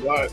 Right.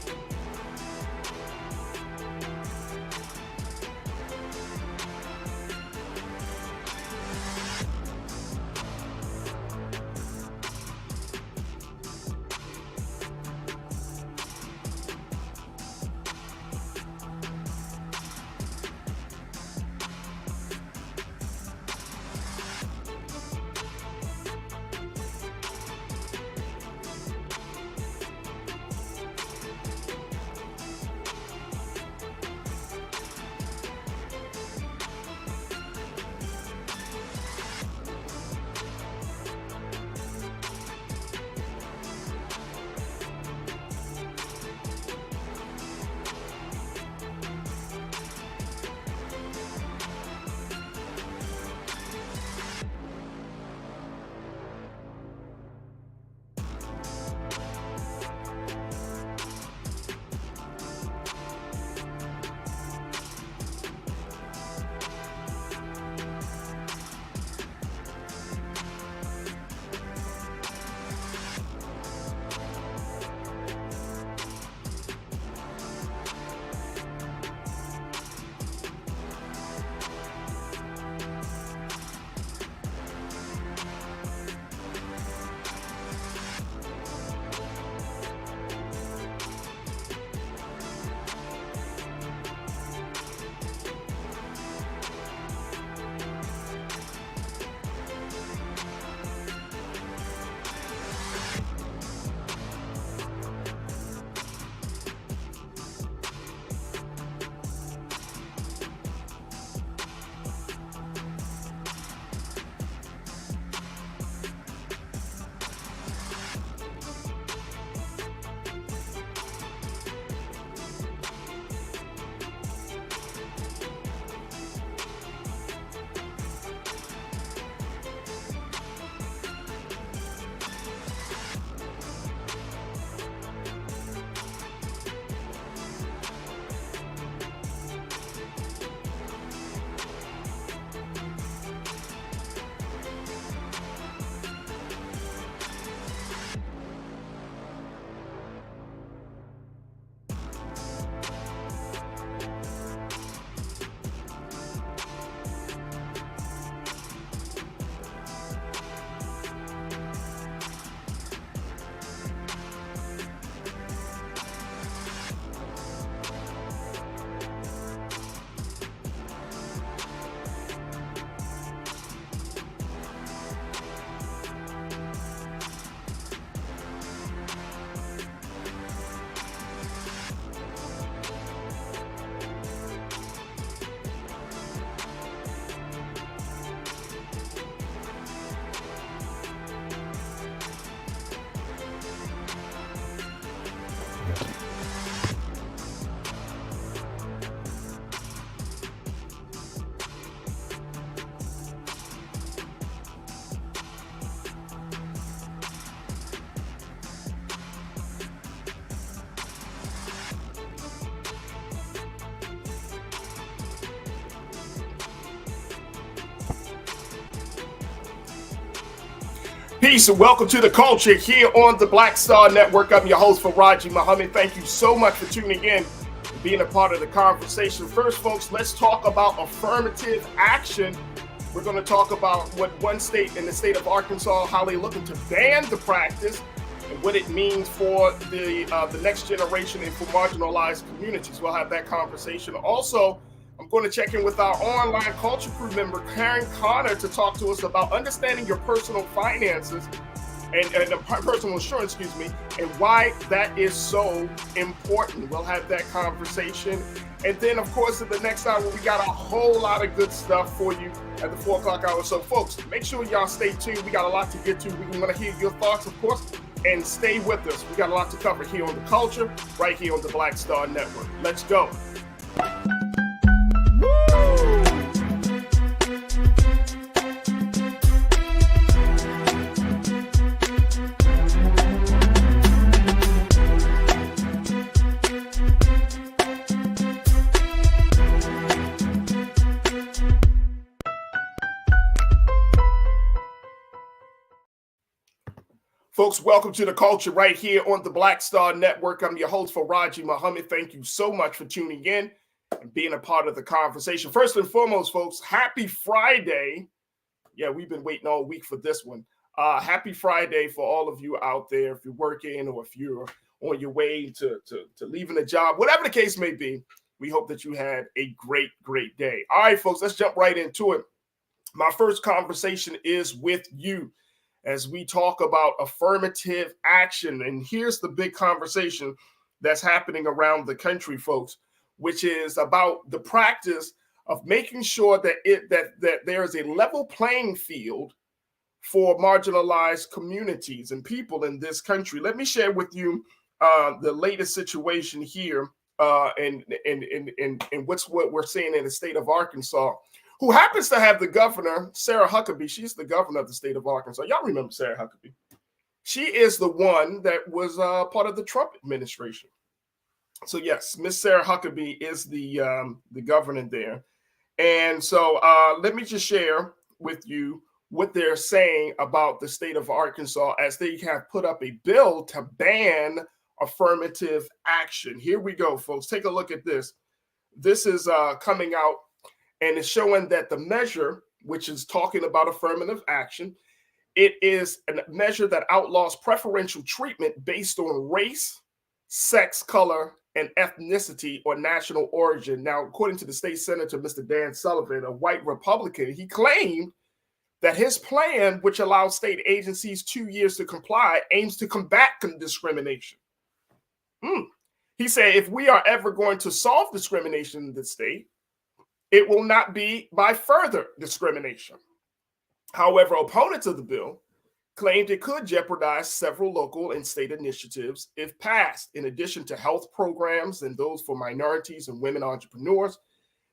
Peace and welcome to the culture here on the Black Star Network. I'm your host, Farajii Muhammad. Thank you so much for tuning in and being a part of the conversation. First, folks, let's talk about affirmative action. We're going to talk about what one state in the state of Arkansas, how they're looking to ban the practice and what it means for the next generation and for marginalized communities. We'll have that conversation. Also, I'm going to check in with our online culture crew member, Karen Connor, to talk to us about understanding your personal finances and personal insurance, and why that is so important. We'll have that conversation. And then, of course, in the next hour, we got a whole lot of good stuff for you at the 4 o'clock hour. So, folks, make sure y'all stay tuned. We got a lot to get to. We want to hear your thoughts, of course, and stay with us. We got a lot to cover here on the culture, right here on the Black Star Network. Let's go. Folks, welcome to the culture right here on the Black Star Network. I'm your host, Farajii Muhammad. Thank you so much for tuning in and being a part of the conversation. First and foremost, folks, happy Friday. Yeah, we've been waiting all week for this one. Happy Friday for all of you out there. If you're working or if you're on your way to leaving a job, whatever the case may be, we hope that you had a great day. All right, folks, let's jump right into it. My first conversation is with you as we talk about affirmative action. And here's the big conversation that's happening around the country, folks, which is about the practice of making sure that there is a level playing field for marginalized communities and people in this country. Let me share with you the latest situation here and what we're seeing in the state of Arkansas, who happens to have the governor, Sarah Huckabee. She's the governor of the state of Arkansas. Y'all remember Sarah Huckabee. She is the one that was part of the Trump administration. So yes, Miss Sarah Huckabee is the governor there. And so let me just share with you what they're saying about the state of Arkansas as they have put up a bill to ban affirmative action. Here we go, folks. Take a look at this. This is coming out, and it's showing that the measure, which is talking about affirmative action, it is a measure that outlaws preferential treatment based on race, sex, color, and ethnicity or national origin. Now, according to the state senator, Mr. Dan Sullivan, a white Republican, he claimed that his plan, which allows state agencies 2 years to comply, aims to combat discrimination. He said, if we are ever going to solve discrimination in the state, it will not be by further discrimination. However, opponents of the bill claimed it could jeopardize several local and state initiatives if passed. In addition to health programs and those for minorities and women entrepreneurs,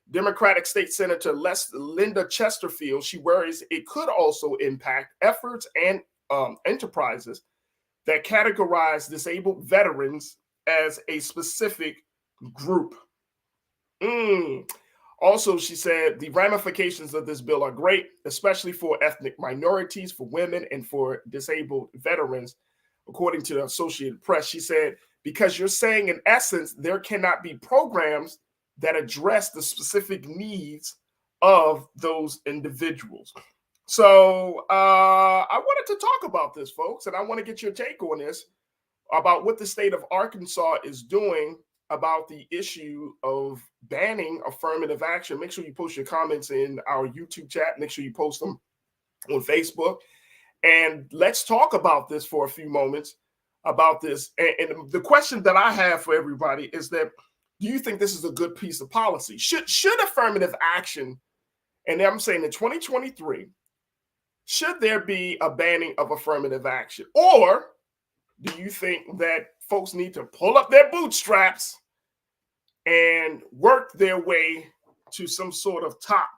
Democratic State Senator Linda Chesterfield, she worries it could also impact efforts and enterprises that categorize disabled veterans as a specific group. Also, she said the ramifications of this bill are great, especially for ethnic minorities, for women, and for disabled veterans. According to the Associated Press, she said, because you're saying, in essence, there cannot be programs that address the specific needs of those individuals. So I wanted to talk about this, folks, and I want to get your take on this, about what the state of Arkansas is doing about the issue of banning affirmative action. Make sure you post your comments in our YouTube chat. Make sure you post them on Facebook. And let's talk about this for a few moments, about this. And the question that I have for everybody is that, do you think this is a good piece of policy? Should affirmative action, and I'm saying in 2023, should there be a banning of affirmative action? Or do you think that folks need to pull up their bootstraps and work their way to some sort of top?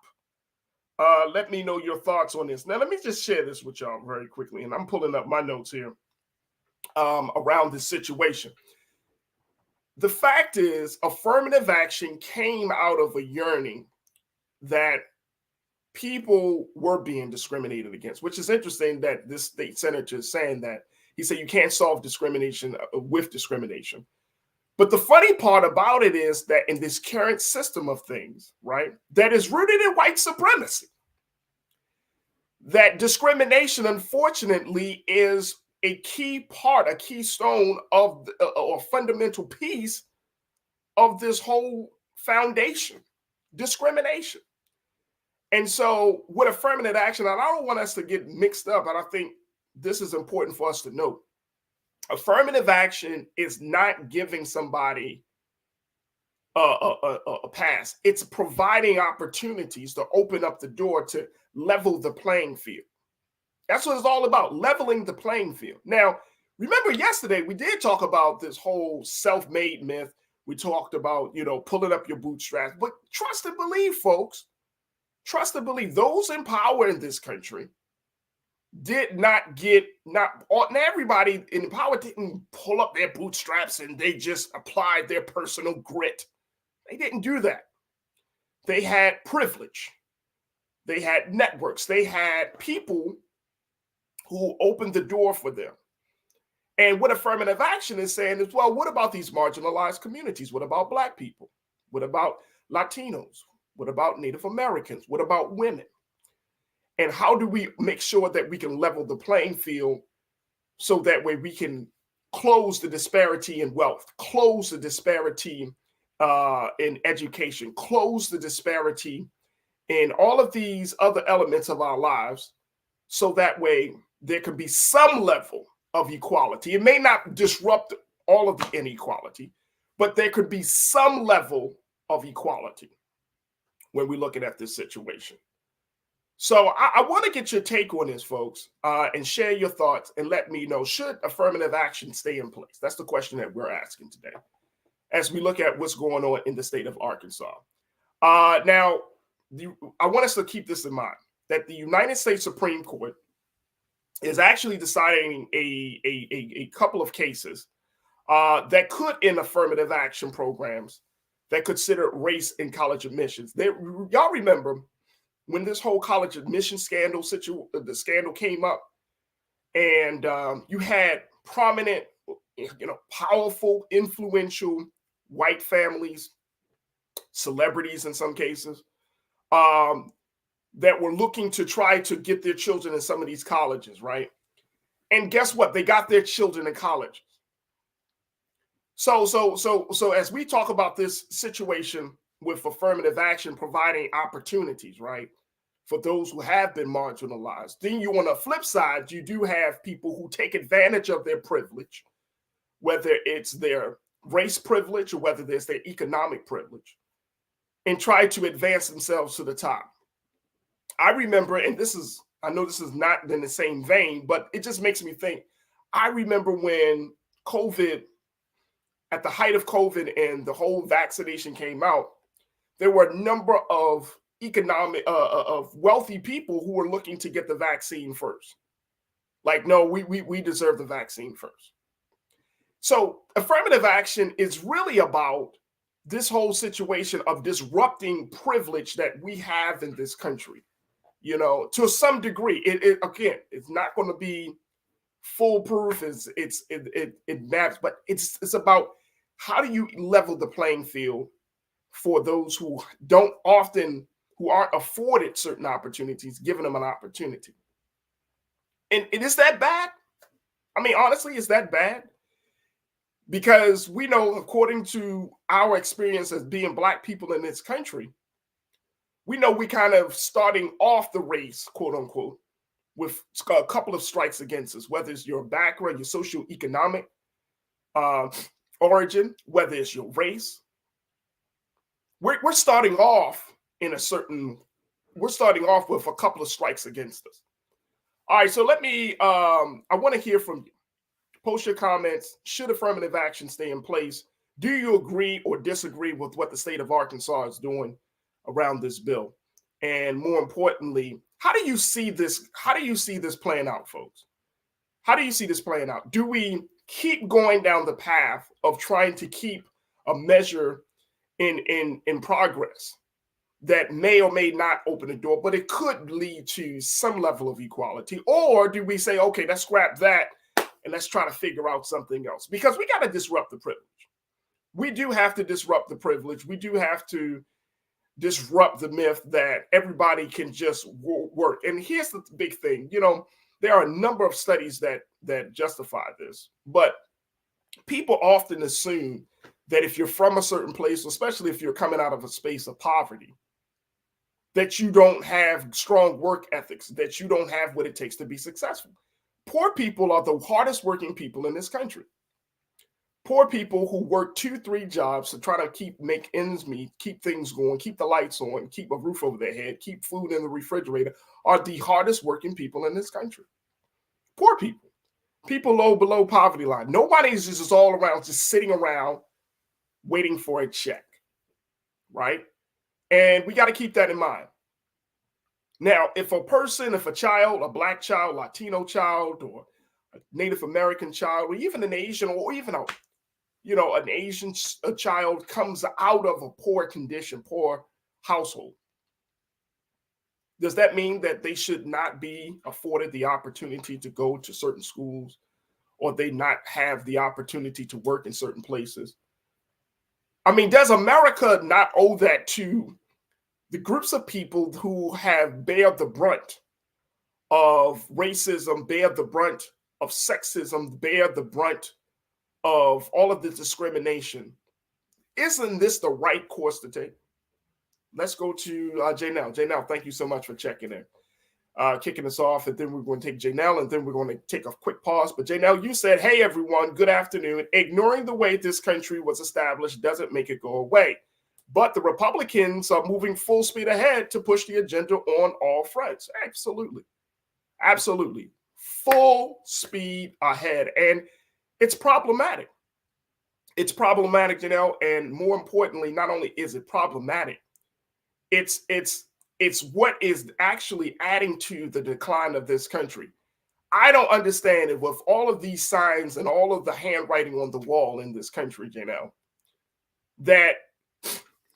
Let me know your thoughts on this. Now, let me just share this with y'all very quickly, and I'm pulling up my notes here around this situation. The fact is, affirmative action came out of a yearning that people were being discriminated against, which is interesting that this state senator is saying that. He said you can't solve discrimination with discrimination. But the funny part about it is that in this current system of things, right, that is rooted in white supremacy, that discrimination, unfortunately, is a key part, a keystone of a fundamental piece of this whole foundation, discrimination. And so with affirmative action, and I don't want us to get mixed up, and I think this is important for us to note. Affirmative action is not giving somebody a pass. It's providing opportunities to open up the door to level the playing field. That's what it's all about, leveling the playing field. Now, remember yesterday, we did talk about this whole self-made myth. We talked about, pulling up your bootstraps. But trust and believe, folks. Trust and believe. Those in power in this country did not everybody in power didn't pull up their bootstraps and they just applied their personal grit. They didn't do that. They had privilege. They had networks. They had people who opened the door for them. And what affirmative action is saying is, well, what about these marginalized communities? What about Black people? What about Latinos? What about Native Americans? What about women? And how do we make sure that we can level the playing field so that way we can close the disparity in wealth, close the disparity in education, close the disparity in all of these other elements of our lives, so that way there can be some level of equality. It may not disrupt all of the inequality, but there could be some level of equality when we're looking at this situation. So I want to get your take on this, folks, and share your thoughts and let me know, should affirmative action stay in place? That's the question that we're asking today as we look at what's going on in the state of Arkansas. Now, I want us to keep this in mind, that the United States Supreme Court is actually deciding a couple of cases that could end affirmative action programs that consider race in college admissions. Y'all remember when this whole college admission scandal the scandal came up, and you had prominent, powerful, influential white families, celebrities in some cases, that were looking to try to get their children in some of these colleges, right? And guess what? They got their children in colleges. So as we talk about this situation with affirmative action providing opportunities, right, for those who have been marginalized, then you, on the flip side, you do have people who take advantage of their privilege, whether it's their race privilege or whether it's their economic privilege, and try to advance themselves to the top. I remember, and I know this is not in the same vein, but it just makes me think. I remember when COVID, at the height of COVID and the whole vaccination came out, there were a number of of wealthy people who were looking to get the vaccine first. Like, no, we deserve the vaccine first. So affirmative action is really about this whole situation of disrupting privilege that we have in this country. To some degree, it again, it's not going to be foolproof. It matters, but it's about how do you level the playing field for those who aren't afforded certain opportunities, giving them an opportunity. And is that bad? I mean, honestly, is that bad? Because we know, according to our experience as being Black people in this country, we know we kind of starting off the race, quote unquote, with a couple of strikes against us, whether it's your background, your socioeconomic origin, whether it's your race. We're starting off we're starting off with a couple of strikes against us. All right, so I want to hear from you. Post your comments. Should affirmative action stay in place? Do you agree or disagree with what the state of Arkansas is doing around this bill? And more importantly, how do you see this? How do you see this playing out, folks? How do you see this playing out? Do we keep going down the path of trying to keep a measure in progress that may or may not open the door, but it could lead to some level of equality? Or do we say, okay, let's scrap that and let's try to figure out something else? Because we got to disrupt the privilege. We do have to disrupt the privilege. We do have to disrupt the myth that everybody can just work. And here's the big thing. There are a number of studies that justify this, but people often assume that if you're from a certain place, especially if you're coming out of a space of poverty, that you don't have strong work ethics, that you don't have what it takes to be successful. Poor people are the hardest working people in this country. Poor people who work 2-3 jobs to try to make ends meet, keep things going, keep the lights on, keep a roof over their head, keep food in the refrigerator, are the hardest working people in this country. Poor people. People below poverty line. Nobody's just all around, just sitting around waiting for a check, right? And we got to keep that in mind. Now, if a child, a Black child, Latino child, or a Native American child, or even an Asian, or even an Asian child comes out of a poor condition, poor household, does that mean that they should not be afforded the opportunity to go to certain schools or they not have the opportunity to work in certain places. I mean, does America not owe that to the groups of people who have bared the brunt of racism, bear the brunt of sexism, bear the brunt of all of the discrimination? Isn't this the right course to take? Let's go to Janelle. Janelle, thank you so much for checking in, kicking us off, and then we're going to take Janelle, and then we're going to take a quick pause. But Janelle, you said, hey, everyone, good afternoon. Ignoring the way this country was established doesn't make it go away. But the Republicans are moving full speed ahead to push the agenda on all fronts. Absolutely. Absolutely. Full speed ahead. And it's problematic. It's problematic, Janelle. And more importantly, not only is it problematic, it's what is actually adding to the decline of this country. I don't understand it with all of these signs and all of the handwriting on the wall in this country, Janelle, that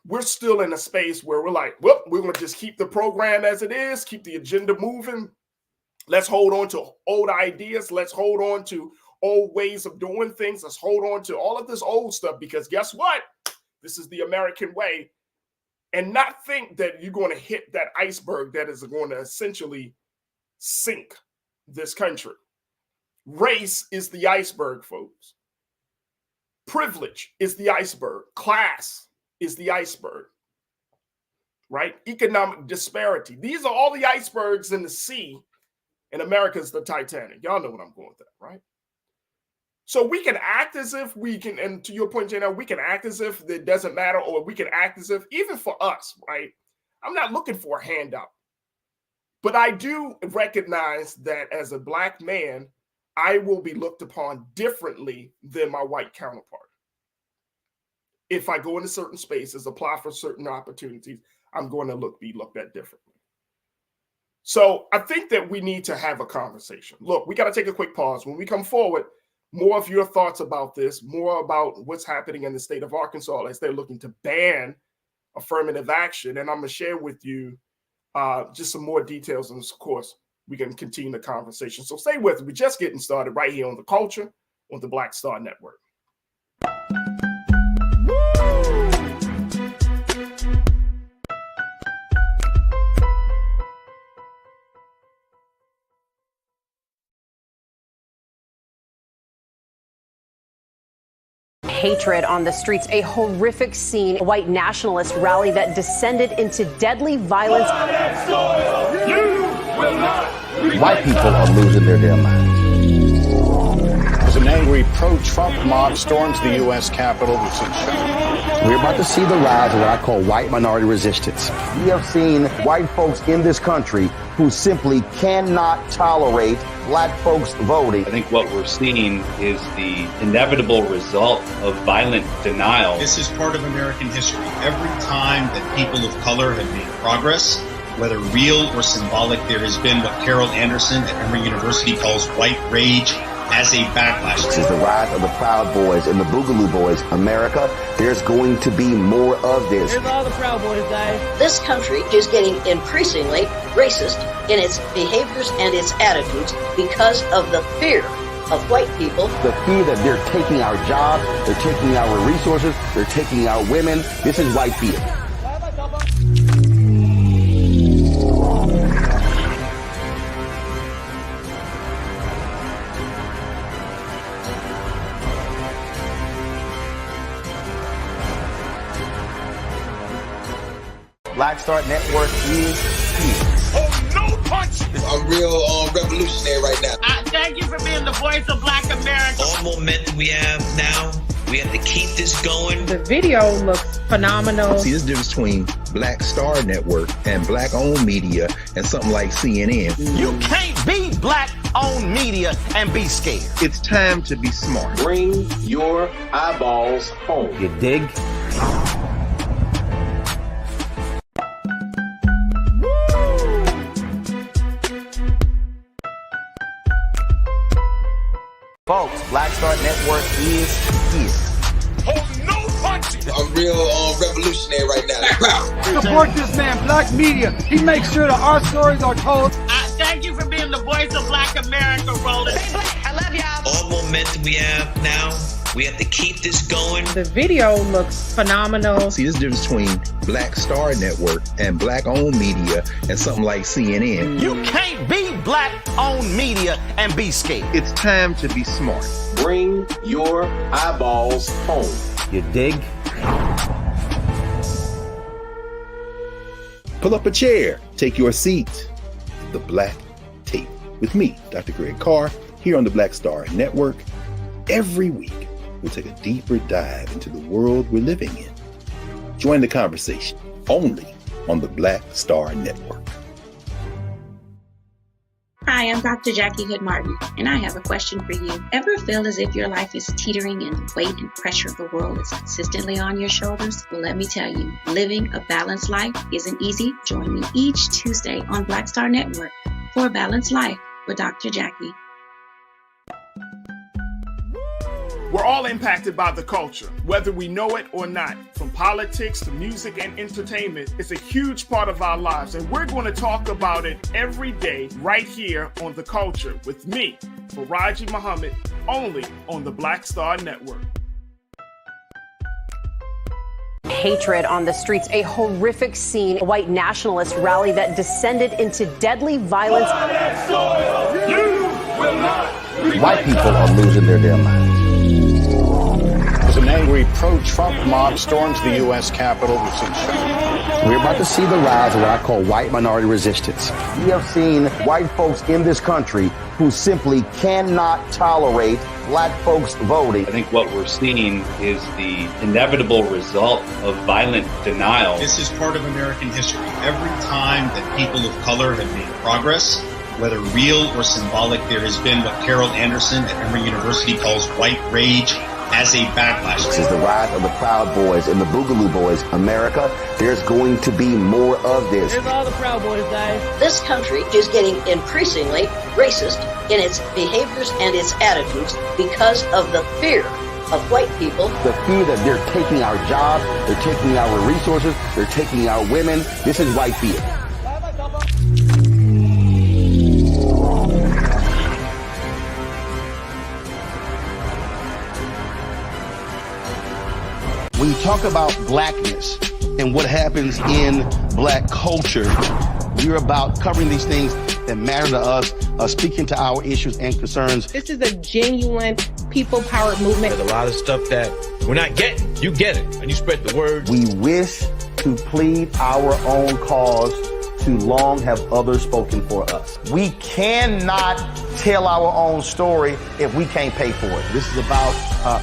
we're still in a space where we're like, well, we're going to just keep the program as it is, keep the agenda moving. Let's hold on to old ideas. Let's hold on to old ways of doing things. Let's hold on to all of this old stuff, because guess what? This is the American way. And not think that you're going to hit that iceberg that is going to essentially sink this country. Race is the iceberg, folks. Privilege is the iceberg. Class is the iceberg, right? Economic disparity. These are all the icebergs in the sea, and America's the Titanic. Y'all know what I'm going with that, right? So we can act as if we can, and to your point, Jana, we can act as if it doesn't matter, or we can act as if, even for us, right? I'm not looking for a handout, but I do recognize that as a Black man, I will be looked upon differently than my white counterpart. If I go into certain spaces, apply for certain opportunities, I'm going to be looked at differently. So I think that we need to have a conversation. Look, we got to take a quick pause. When we come forward, more of your thoughts about this, more about what's happening in the state of Arkansas as they're looking to ban affirmative action. And I'm going to share with you just some more details. And of course, we can continue the conversation. So stay with us. We're just getting started right here on The Culture on the Black Star Network. Hatred on the streets, a horrific scene, a white nationalist rally that descended into deadly violence. White people are losing their damn minds. An angry pro-Trump mob storms the U.S. Capitol. We're about to see the rise of what I call white minority resistance. We have seen white folks in this country who simply cannot tolerate Black folks voting. I think what we're seeing is the inevitable result of violent denial. This is part of American history. Every time that people of color have made progress, whether real or symbolic, there has been what Carol Anderson at Emory University calls white rage as a backlash. This is the rise of the Proud Boys and the Boogaloo Boys. America, there's going to be more of this. Here's all the Proud Boys, guys. This country is getting increasingly racist in its behaviors and its attitudes because of the fear of white people. The fear that they're taking our jobs, they're taking our resources, they're taking our women. This is white fear. Black Star Network is here. Oh, no punch! I'm real revolutionary right now. Thank you for being the voice of Black America. All momentum we have now, we have to keep this going. The video looks phenomenal. See, this difference between Black Star Network and Black-owned media and something like CNN. You can't be Black-owned media and be scared. It's time to be smart. Bring your eyeballs home. You dig? Folks, Black Star Network is here. Oh, no punches! I'm real revolutionary right now. Support this man, Black media. He makes sure that our stories are told. Thank you for being the voice of Black America, Roland. Stay Black. I love y'all. All momentum momentum we have now, we have to keep this going. The video looks phenomenal. See, there's a difference between Black Star Network and black-owned media and something like CNN. You can't be black-owned media and be scared. It's time to be smart. Bring your eyeballs home. You dig? Pull up a chair. Take your seat. The Black Tape. With me, Dr. Greg Carr, here on the Black Star Network. Every week, we'll take a deeper dive into the world we're living in. Join the conversation only on the Black Star Network. Hi, I'm Dr. Jackie Hood Martin, and I have a question for you. Ever feel as if your life is teetering and the weight and pressure of the world is consistently on your shoulders? Well, let me tell you, living a balanced life isn't easy. Join me each Tuesday on Black Star Network for A Balanced Life with Dr. Jackie. We're all impacted by the culture, whether we know it or not. From politics to music and entertainment, it's a huge part of our lives, and we're going to talk about it every day right here on The Culture with me, Farajii Muhammad, only on the Black Star Network. Hatred on the streets, a horrific scene, a white nationalist rally that descended into deadly violence. White people are losing their damn minds. An angry pro-Trump mob storms the U.S. Capitol. We're about to see the rise of what I call white minority resistance. We have seen white folks in this country who simply cannot tolerate black folks voting. I think what we're seeing is the inevitable result of violent denial. This is part of American history. Every time that people of color have made progress, whether real or symbolic, there has been what Carol Anderson at Emory University calls white rage as a backlash. This is the rise of the Proud Boys and the Boogaloo Boys. America, there's going to be more of this. Here's all the Proud Boys, guys. This country is getting increasingly racist in its behaviors and its attitudes because of the fear of white people. The fear that they're taking our jobs, they're taking our resources, they're taking our women. This is white fear. When you talk about blackness and what happens in black culture, we're about covering these things that matter to us, speaking to our issues and concerns. This is a genuine people-powered movement. There's a lot of stuff that we're not getting. You get it, and you spread the word. We wish to plead our own cause. Too long have others spoken for us. We cannot tell our own story if we can't pay for it. This is about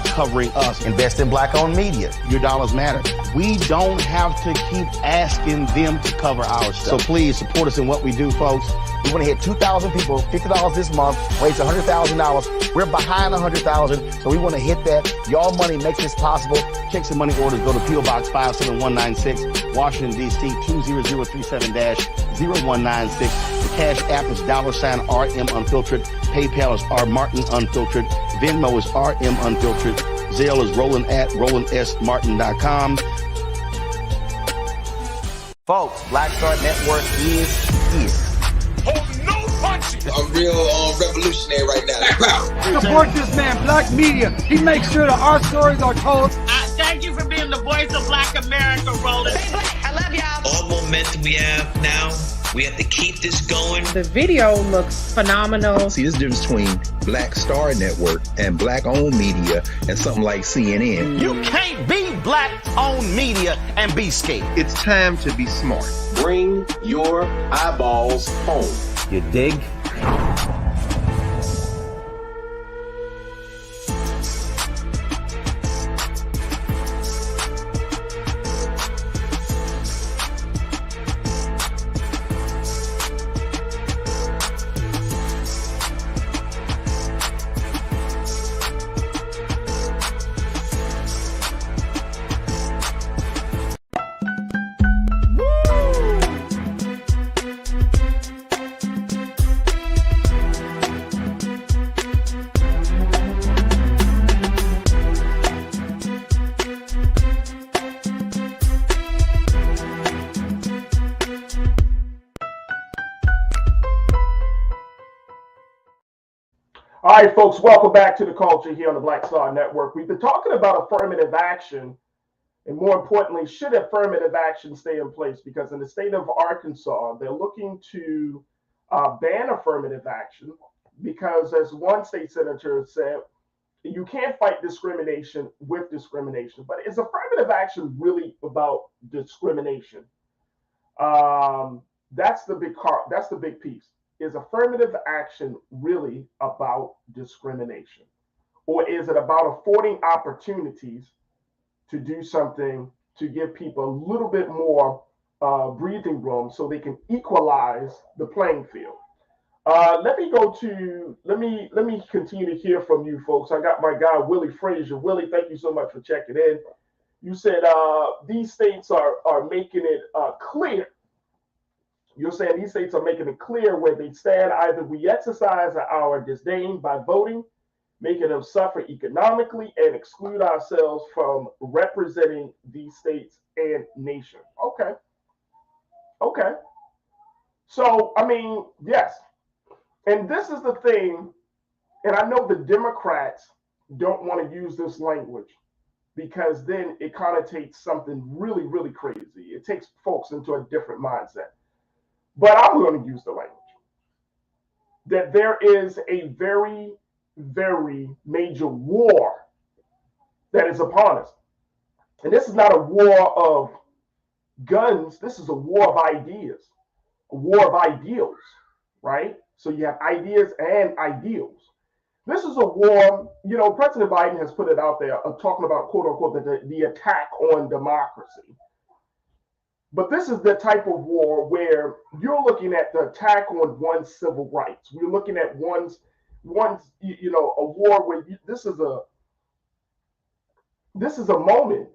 covering us. Invest in black-owned media. Your dollars matter. We don't have to keep asking them to cover our stuff. So please support us in what we do, folks. We want to hit 2,000 people, $50 this month, raise $100,000. We're behind 100,000, so we want to hit that. Y'all money makes this possible. Checks and money orders go to P.O. Box 57196, Washington, D.C. 20037-0196. The Cash App is $RM Unfiltered. PayPal is R Martin Unfiltered. Venmo is RM Unfiltered. Zelle is Roland at RolandSMartin.com. Folks, Black Star Network is here. I'm real revolutionary right now. Support this man, Black Media. He makes sure that our stories are told. Thank you for being the voice of Black America, Roland. Hey, Black, I love y'all. All momentum we have now, we have to keep this going. The video looks phenomenal. See, there's a difference between Black Star Network and black-owned media and something like CNN. You can't be black-owned media and be scared. It's time to be smart. Bring your eyeballs home. You dig? All right, folks, welcome back to The Culture here on the Black Star Network. We've been talking about affirmative action, and more importantly, should affirmative action stay in place? Because in the state of Arkansas, they're looking to ban affirmative action because, as one state senator said, you can't fight discrimination with discrimination. But is affirmative action really about discrimination? That's the big piece. Is affirmative action really about discrimination? Or is it about affording opportunities to do something to give people a little bit more breathing room so they can equalize the playing field? Let me continue to hear from you folks. I got my guy, Willie Frazier. Willie, thank you so much for checking in. You said these states are making it clear. You're saying these states are making it clear where they stand. Either we exercise our disdain by voting, making them suffer economically, and exclude ourselves from representing these states and nation. Okay. So, I mean, yes. And this is the thing, and I know the Democrats don't want to use this language because then it connotates something really, really crazy. It takes folks into a different mindset. But I'm going to use the language that there is a very, very major war that is upon us. And this is not a war of guns. This is a war of ideas, a war of ideals, right? So you have ideas and ideals. This is a war, you know, President Biden has put it out there talking about, quote unquote, the attack on democracy. But this is the type of war where you're looking at the attack on one's civil rights. We're looking at one's you know, a war where this is a moment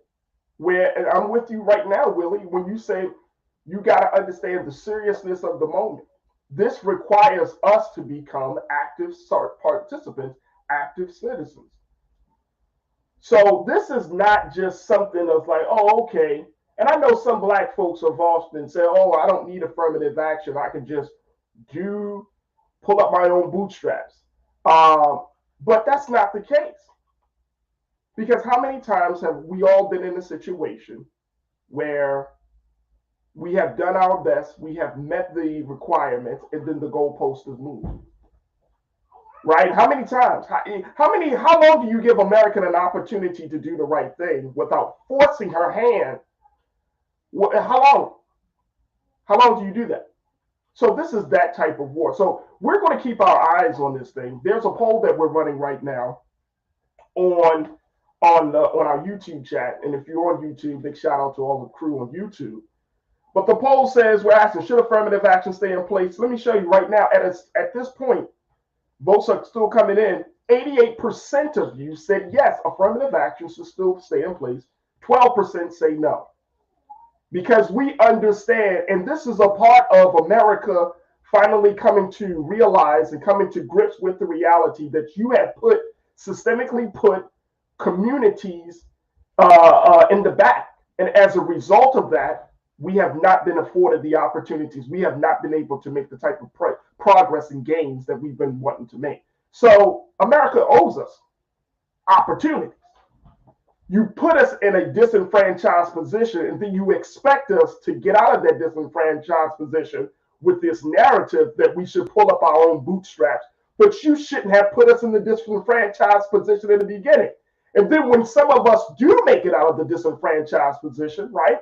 where, and I'm with you right now, Willie, when you say you got to understand the seriousness of the moment. This requires us to become active participants, active citizens. So this is not just something of like, oh, okay. And I know some black folks have often said, oh, I don't need affirmative action. I can just pull up my own bootstraps. But that's not the case. Because how many times have we all been in a situation where we have done our best, we have met the requirements, and then the goalpost is moved? Right? How many times? How long do you give America an opportunity to do the right thing without forcing her hand? How long do you do that? So this is that type of war. So we're going to keep our eyes on this thing. There's a poll that we're running right now on our YouTube chat. And if you're on YouTube, big shout out to all the crew on YouTube. But the poll says, we're asking, should affirmative action stay in place? Let me show you right now. At this point, votes are still coming in. 88% of you said yes, affirmative action should still stay in place. 12% say no. Because we understand, and this is a part of America finally coming to realize and coming to grips with the reality that you have systemically put communities in the back. And as a result of that, we have not been afforded the opportunities. We have not been able to make the type of progress and gains that we've been wanting to make. So America owes us opportunities. You put us in a disenfranchised position, and then you expect us to get out of that disenfranchised position with this narrative that we should pull up our own bootstraps. But you shouldn't have put us in the disenfranchised position in the beginning. And then when some of us do make it out of the disenfranchised position, right,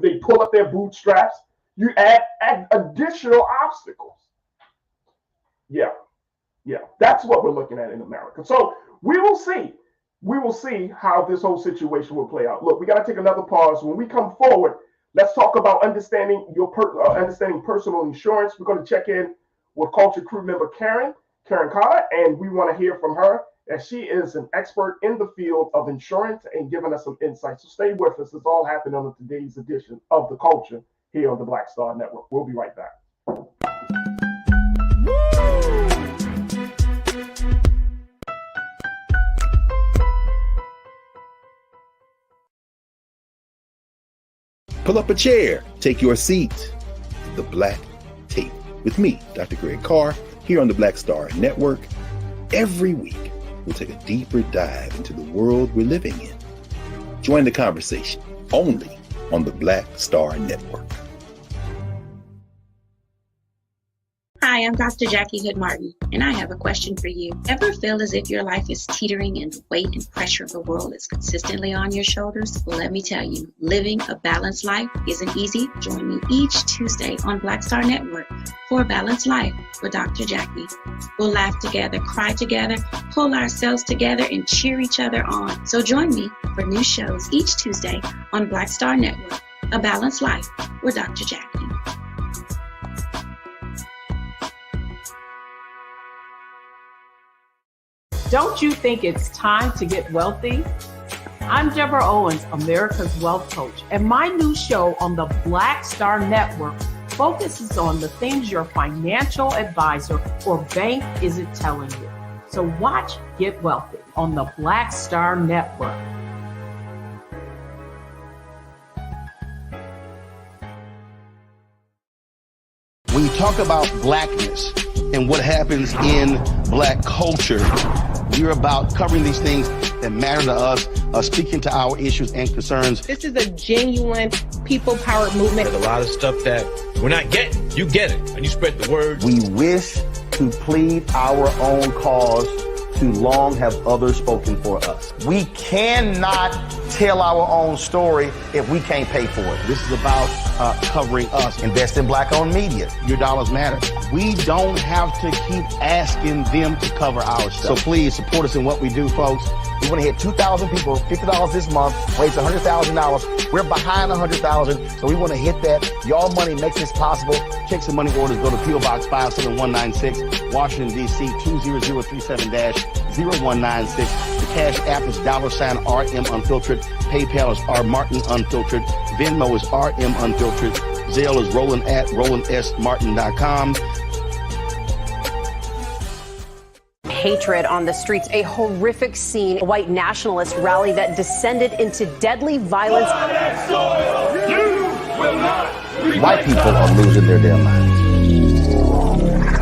they pull up their bootstraps, you add additional obstacles. Yeah, that's what we're looking at in America. So we will see. We will see how this whole situation will play out. Look, we got to take another pause. When we come forward, let's talk about understanding understanding personal insurance. We're going to check in with Culture crew member Karen Connor, and we want to hear from her as she is an expert in the field of insurance and giving us some insights. So stay with us. It's all happening on today's edition of The Culture here on the Black Star Network. We'll be right back. Pull up a chair, take your seat. The Black Tape with me, Dr. Greg Carr, here on the Black Star Network. Every week, we'll take a deeper dive into the world we're living in. Join the conversation only on the Black Star Network. Hi, I'm Dr. Jackie Hood Martin, and I have a question for you. Ever feel as if your life is teetering and the weight and pressure of the world is consistently on your shoulders? Well, let me tell you, living a balanced life isn't easy. Join me each Tuesday on Black Star Network for A Balanced Life with Dr. Jackie. We'll laugh together, cry together, pull ourselves together, and cheer each other on. So join me for new shows each Tuesday on Black Star Network, A Balanced Life with Dr. Jackie. Don't you think it's time to get wealthy? I'm Deborah Owens, America's Wealth Coach, and my new show on the Black Star Network focuses on the things your financial advisor or bank isn't telling you. So watch Get Wealthy on the Black Star Network. When you talk about blackness and what happens in black culture, we're about covering these things that matter to us, speaking to our issues and concerns. This is a genuine people-powered movement. There's a lot of stuff that we're not getting. You get it, and you spread the word. We wish to plead our own cause. Too long have others spoken for us. We cannot tell our own story if we can't pay for it. This is about covering us. Invest in black-owned media. Your dollars matter. We don't have to keep asking them to cover our stuff. So please support us in what we do, folks. We want to hit 2,000 people, $50 this month, raise $100,000. We're behind 100,000, so we want to hit that. Y'all money makes this possible. Checks and money orders go to P.O. Box 57196, Washington, D.C. 20037-0196. The Cash App is $RM Unfiltered. PayPal is R Martin Unfiltered. Venmo is RM Unfiltered. Zelle is Roland@RolandSMartin.com. Hatred on the streets, a horrific scene, a white nationalist rally that descended into deadly violence. White people are losing their damn minds.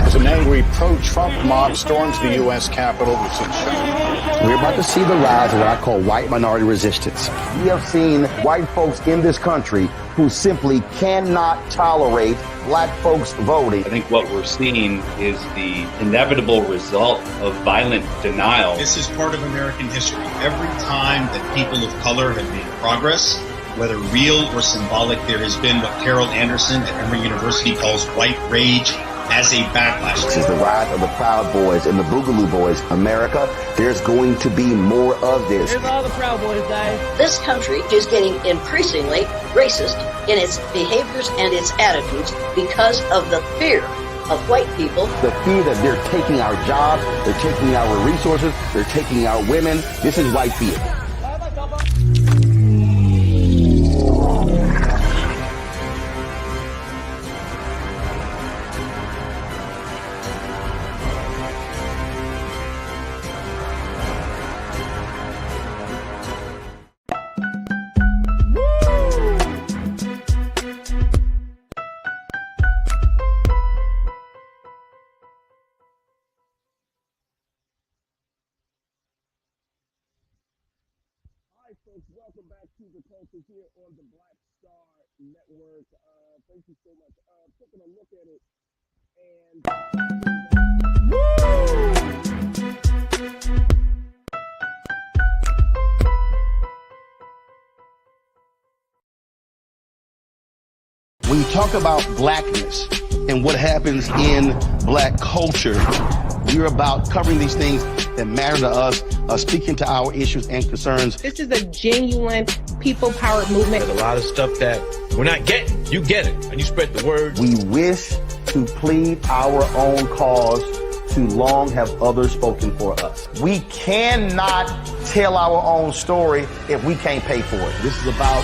As an angry pro-Trump mob storms the U.S. Capitol, we're about to see the rise of what I call white minority resistance. We have seen white folks in this country who simply cannot tolerate black folks voting. I think what we're seeing is the inevitable result of violent denial. This is part of American history. Every time that people of color have made progress, whether real or symbolic, there has been what Carol Anderson at Emory University calls white rage as a backlash. This is the rise of the Proud Boys and the Boogaloo Boys. America, there's going to be more of this. Here's all the Proud Boys, guys. This country is getting increasingly racist in its behaviors and its attitudes because of the fear of white people. The fear that they're taking our jobs, they're taking our resources, they're taking our women. This is white fear. Welcome back to the culture here on the Black Star Network. Thank you so much. Taking a look at it, When you talk about blackness and what happens in black culture, we're about covering these things that matter to us, speaking to our issues and concerns. This is a genuine people-powered movement. There's a lot of stuff that we're not getting. You get it, and you spread the word. We wish to plead our own cause. Too long have others spoken for us. We cannot tell our own story if we can't pay for it. This is about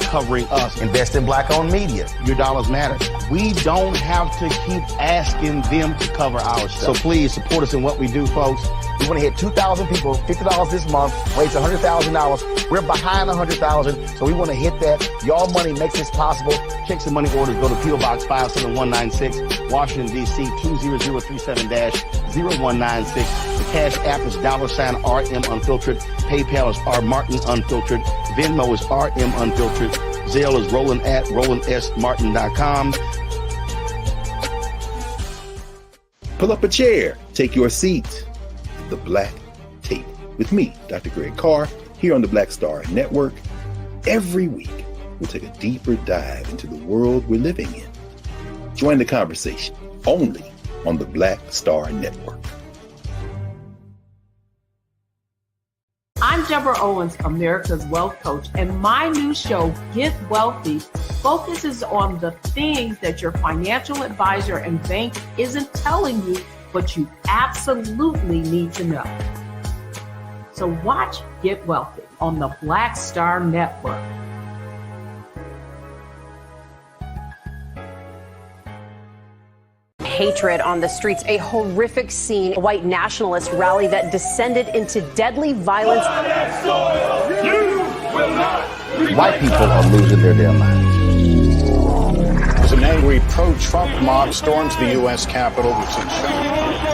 covering us. Invest in black-owned media. Your dollars matter. We don't have to keep asking them to cover our stuff. So please support us in what we do, folks. We want to hit 2,000 people, $50 this month, raise $100,000. We're behind 100,000, so we want to hit that. Y'all money makes this possible. Checks and money orders go to P.O. Box 57196, Washington, D.C. 20037-0196. The Cash App is $RM Unfiltered. PayPal is R Martin Unfiltered. Venmo is RM Unfiltered. Zelle is Roland at RolandSMartin.com. Pull up a chair. Take your seat. The Black Tape with me, Dr. Greg Carr, here on the Black Star Network. Every week, we'll take a deeper dive into the world we're living in. Join the conversation only on the Black Star Network. I'm Deborah Owens, America's Wealth Coach, and my new show, Get Wealthy, focuses on the things that your financial advisor and bank isn't telling you, but you absolutely need to know. So watch Get Wealthy on the Black Star Network. Hatred on the streets, a horrific scene, a white nationalist rally that descended into deadly violence. White people are losing their damn minds. As an angry pro-Trump mob storms the U.S. Capitol,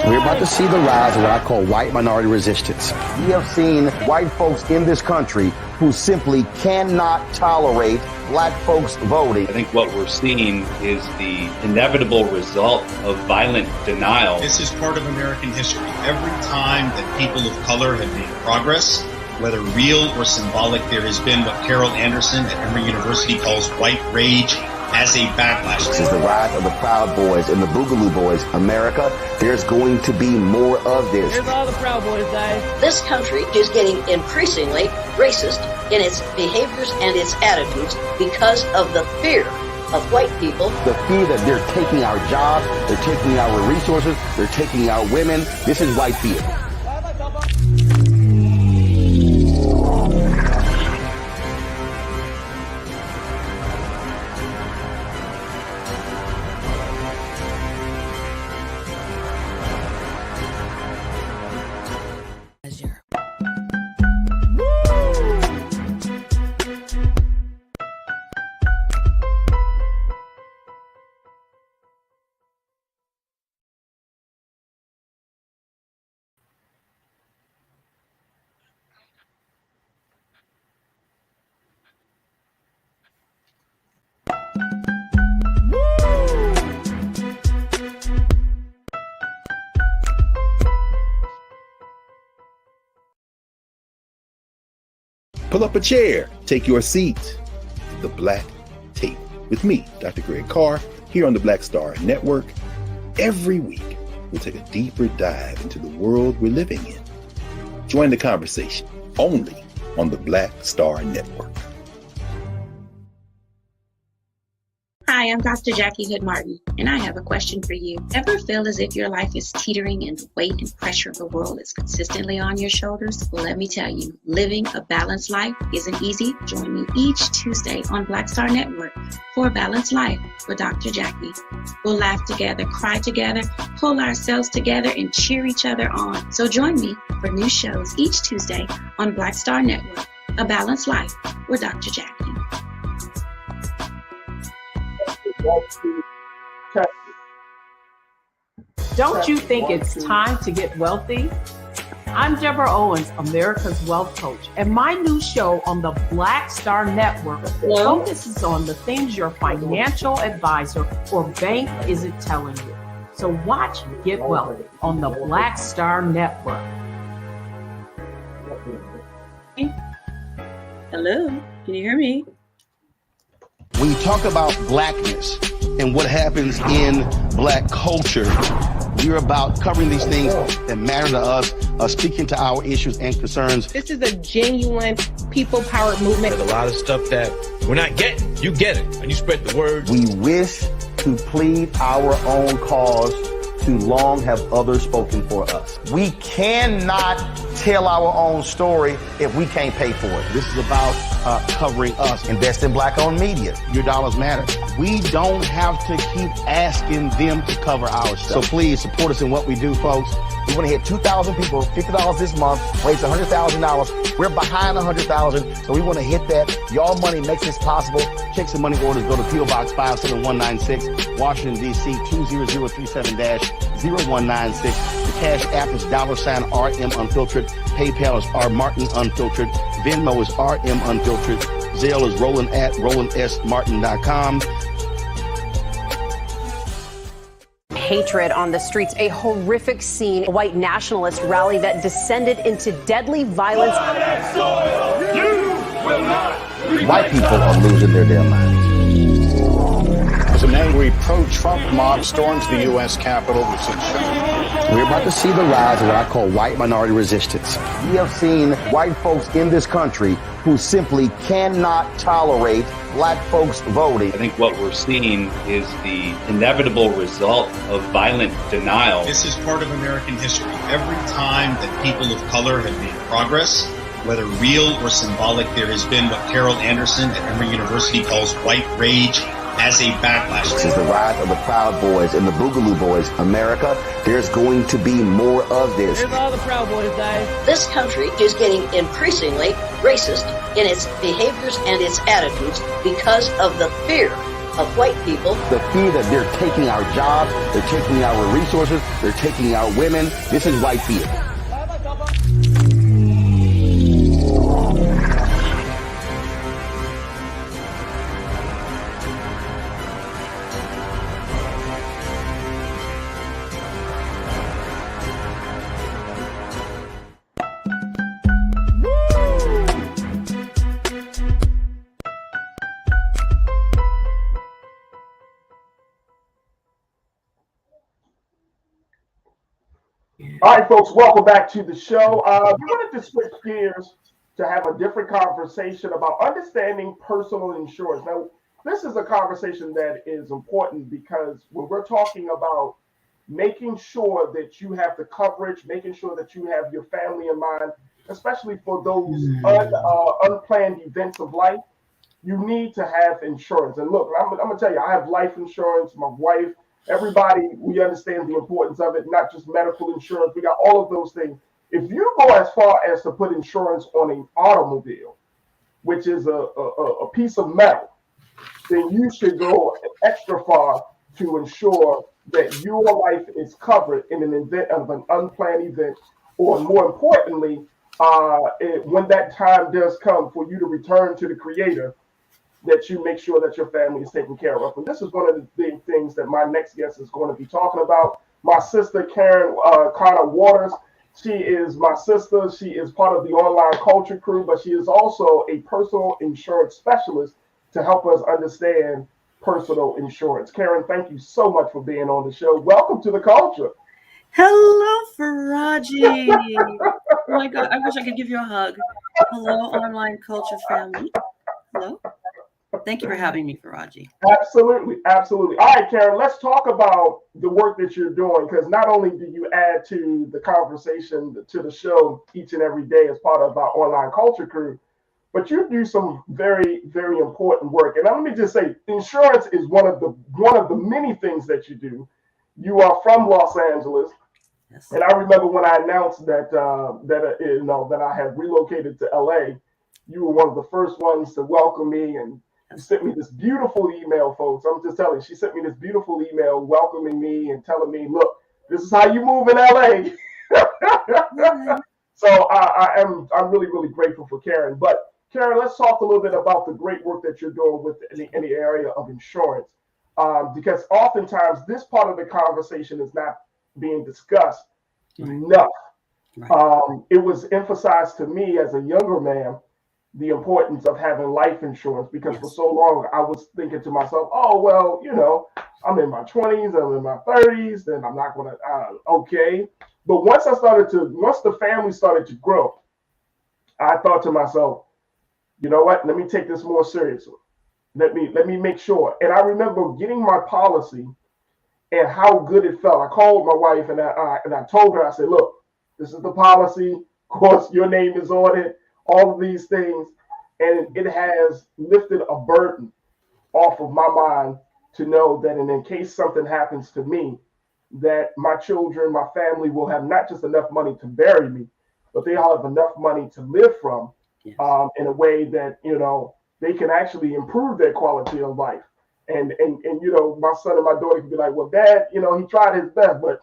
We're about to see the rise of what I call white minority resistance. We have seen white folks in this country who simply cannot tolerate black folks voting. I think what we're seeing is the inevitable result of violent denial. This is part of American history. Every time that people of color have made progress, whether real or symbolic, there has been what Carol Anderson at Emory University calls white rage as a backlash. This is the rise of the Proud Boys and the Boogaloo Boys. America, there's going to be more of this. Here's all the Proud Boys, guys. This country is getting increasingly racist in its behaviors and its attitudes because of the fear of white people. The fear that they're taking our jobs, they're taking our resources, they're taking our women. This is white fear. Pull up a chair. Take your seat. The Black Tape with me, Dr. Greg Carr, here on the Black Star Network. Every week, we'll take a deeper dive into the world we're living in. Join the conversation only on the Black Star Network. Hi, I'm Dr. Jackie Hood Martin, and I have a question for you. Ever feel as if your life is teetering and the weight and pressure of the world is consistently on your shoulders? Well, let me tell you, living a balanced life isn't easy. Join me each Tuesday on Black Star Network for a Balanced Life with Dr. Jackie. We'll laugh together, cry together, pull ourselves together, and cheer each other on. So join me for new shows each Tuesday on Black Star Network, A Balanced Life with Dr. Jackie. Don't you think it's time to get wealthy? I'm Deborah Owens, America's Wealth Coach, and my new show on the Black Star Network focuses on the things your financial advisor or bank isn't telling you. So watch Get Wealthy on the Black Star Network. Hello, can you hear me? When you talk about blackness and what happens in black culture, we're about covering these things that matter to us, speaking to our issues and concerns. This is a genuine people-powered movement. There's a lot of stuff that we're not getting. You get it, and you spread the word. We wish to plead our own cause. Too long have others spoken for us. We cannot tell our own story if we can't pay for it. This is about covering us. Invest in black-owned media. Your dollars matter. We don't have to keep asking them to cover our stuff. So please support us in what we do, folks. We want to hit 2,000 people, $50 this month, raise $100,000. We're behind 100,000, so we want to hit that. Your money makes this possible. Checks and money orders go to P.O. Box 57196, Washington, D.C. 20037-0196. The Cash App is $RM Unfiltered. PayPal is R Martin Unfiltered. Venmo is RM Unfiltered. Zelle is Roland at RolandSMartin.com. Hatred on the streets, a horrific scene, a white nationalist rally that descended into deadly violence. White people are losing their damn minds. As an angry pro-Trump mob storms the U.S. Capitol, we're about to see the rise of what I call white minority resistance. We have seen white folks in this country who simply cannot tolerate black folks voting. I think what we're seeing is the inevitable result of violent denial. This is part of American history. Every time that people of color have made progress, whether real or symbolic, there has been what Carol Anderson at Emory University calls white rage as a backlash. This is the rise of the Proud Boys and the Boogaloo Boys. America, there's going to be more of this. Here's all the Proud Boys, guys. This country is getting increasingly racist in its behaviors and its attitudes because of the fear of white people. The fear that they're taking our jobs, they're taking our resources, they're taking our women. This is white fear. All right, folks, welcome back to the show. We wanted to switch gears to have a different conversation about understanding personal insurance. Now, this is a conversation that is important because when we're talking about making sure that you have the coverage, making sure that you have your family in mind, especially for those unplanned events of life, you need to have insurance. And look, I'm going to tell you, I have life insurance, my wife, everybody, we understand the importance of it, not just medical insurance. We got all of those things. If you go as far as to put insurance on an automobile, which is a piece of metal, then you should go extra far to ensure that your life is covered in an event of an unplanned event, or more importantly, when that time does come for you to return to the Creator, that you make sure that your family is taken care of. And this is one of the big things that my next guest is going to be talking about. My sister, Karen Connor Waters, she is my sister. She is part of the online culture crew, but she is also a personal insurance specialist to help us understand personal insurance. Karen, thank you so much for being on the show. Welcome to the culture. Hello, Farajii. Oh my God, I wish I could give you a hug. Hello, online culture family. Hello. Thank you for having me, Farajii. Absolutely, absolutely. All right, Karen, let's talk about the work that you're doing, because not only do you add to the conversation, to the show each and every day as part of our online culture crew, but you do some very, very important work. And let me just say, insurance is one of the many things that you do. You are from Los Angeles, yes. And I remember when I announced that I had relocated to LA, you were one of the first ones to welcome me, and you sent me this beautiful email, folks. I'm just telling you, she sent me this beautiful email welcoming me and telling me, look, this is how you move in LA. So I'm really, really grateful for Karen. But Karen, let's talk a little bit about the great work that you're doing with in the area of insurance. Because oftentimes this part of the conversation is not being discussed enough. Right. It was emphasized to me as a younger man, the importance of having life insurance, because for so long I was thinking to myself, oh, well, I'm in my 20s, I'm in my 30s, then I'm not going to, okay. But once the family started to grow, I thought to myself, you know what, let me take this more seriously. Let me make sure. And I remember getting my policy and how good it felt. I called my wife and I told her, I said, look, this is the policy. Of course, your name is on it. All of these things, and it has lifted a burden off of my mind to know that in case something happens to me, that my children, my family will have not just enough money to bury me, but they'll have enough money to live from, in a way that, they can actually improve their quality of life. And my son and my daughter can be like, well, Dad, he tried his best, but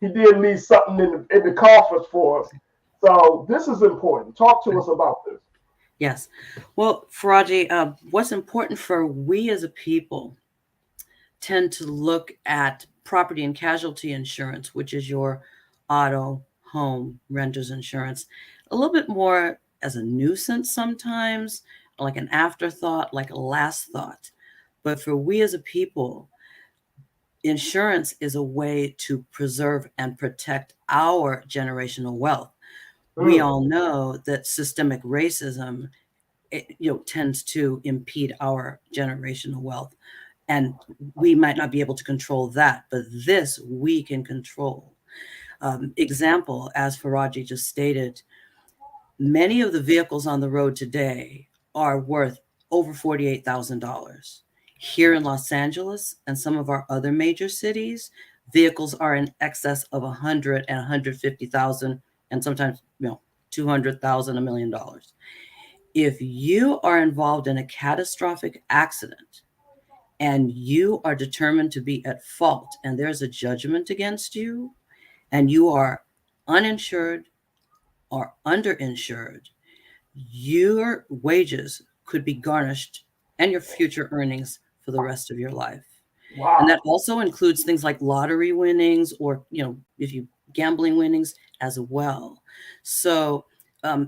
he did leave something in the coffers for us. So this is important. Talk to us about this. Yes. Well, Farajii, what's important for we as a people tend to look at property and casualty insurance, which is your auto, home, renter's insurance, a little bit more as a nuisance sometimes, like an afterthought, like a last thought. But for we as a people, insurance is a way to preserve and protect our generational wealth. We all know that systemic racism, tends to impede our generational wealth. And we might not be able to control that, but this we can control. Example, as Farajii just stated, many of the vehicles on the road today are worth over $48,000. Here in Los Angeles and some of our other major cities, vehicles are in excess of $100,000 and $150,000, and sometimes $200,000, $1 million. If you are involved in a catastrophic accident and you are determined to be at fault and there's a judgment against you and you are uninsured or underinsured, your wages could be garnished and your future earnings for the rest of your life. Wow. And that also includes things like lottery winnings or, if you gambling winnings as well. So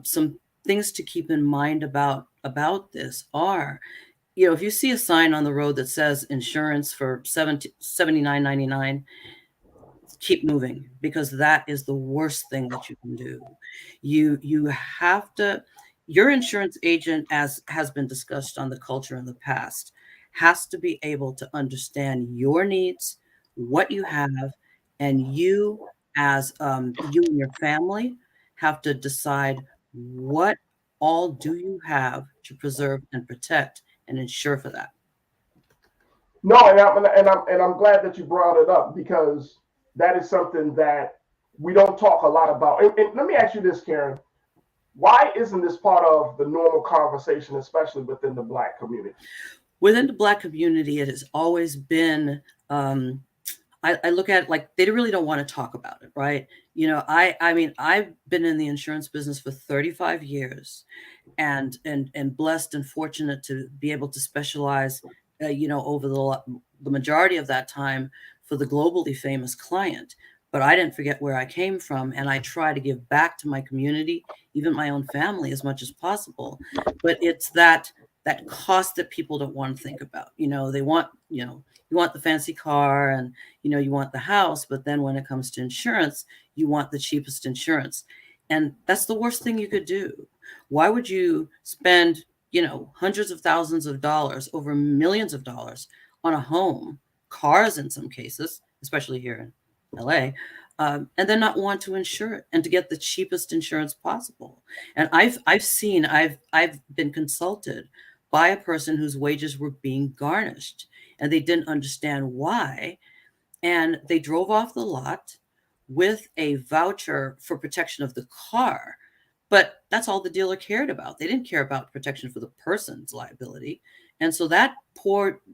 some things to keep in mind about this are, if you see a sign on the road that says insurance for $79.99, keep moving, because that is the worst thing that you can do. You have to, your insurance agent, as has been discussed on the culture in the past, has to be able to understand your needs, what you have, and you as you and your family have to decide what all do you have to preserve and protect and insure for that. No, and I'm glad that you brought it up, because that is something that we don't talk a lot about. And let me ask you this, Karen. Why isn't this part of the normal conversation, especially within the Black community? Within the Black community, it has always been, I look at it like they really don't want to talk about it, right? I mean, I've been in the insurance business for 35 years and blessed and fortunate to be able to specialize, over the majority of that time for the globally famous client. But I didn't forget where I came from, and I try to give back to my community, even my own family, as much as possible. But it's that cost that people don't want to think about. They want, you want the fancy car and, you want the house, but then when it comes to insurance, you want the cheapest insurance. And that's the worst thing you could do. Why would you spend, hundreds of thousands of dollars, over millions of dollars on a home, cars in some cases, especially here in LA, and then not want to insure it and to get the cheapest insurance possible? And I've been consulted by a person whose wages were being garnished and they didn't understand why. And they drove off the lot with a voucher for protection of the car. But that's all the dealer cared about. They didn't care about protection for the person's liability. And so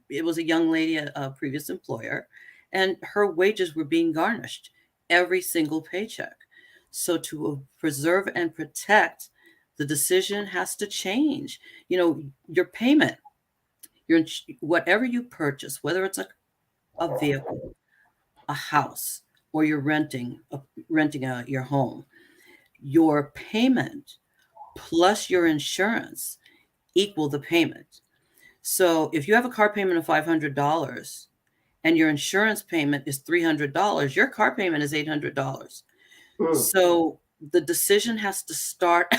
it was a young lady, a previous employer, and her wages were being garnished every single paycheck. So to preserve and protect, the decision has to change. Your payment, whatever you purchase, whether it's a vehicle, a house, or you're renting your home, your payment plus your insurance equal the payment. So if you have a car payment of $500 and your insurance payment is $300, your car payment is $800. So the decision has to start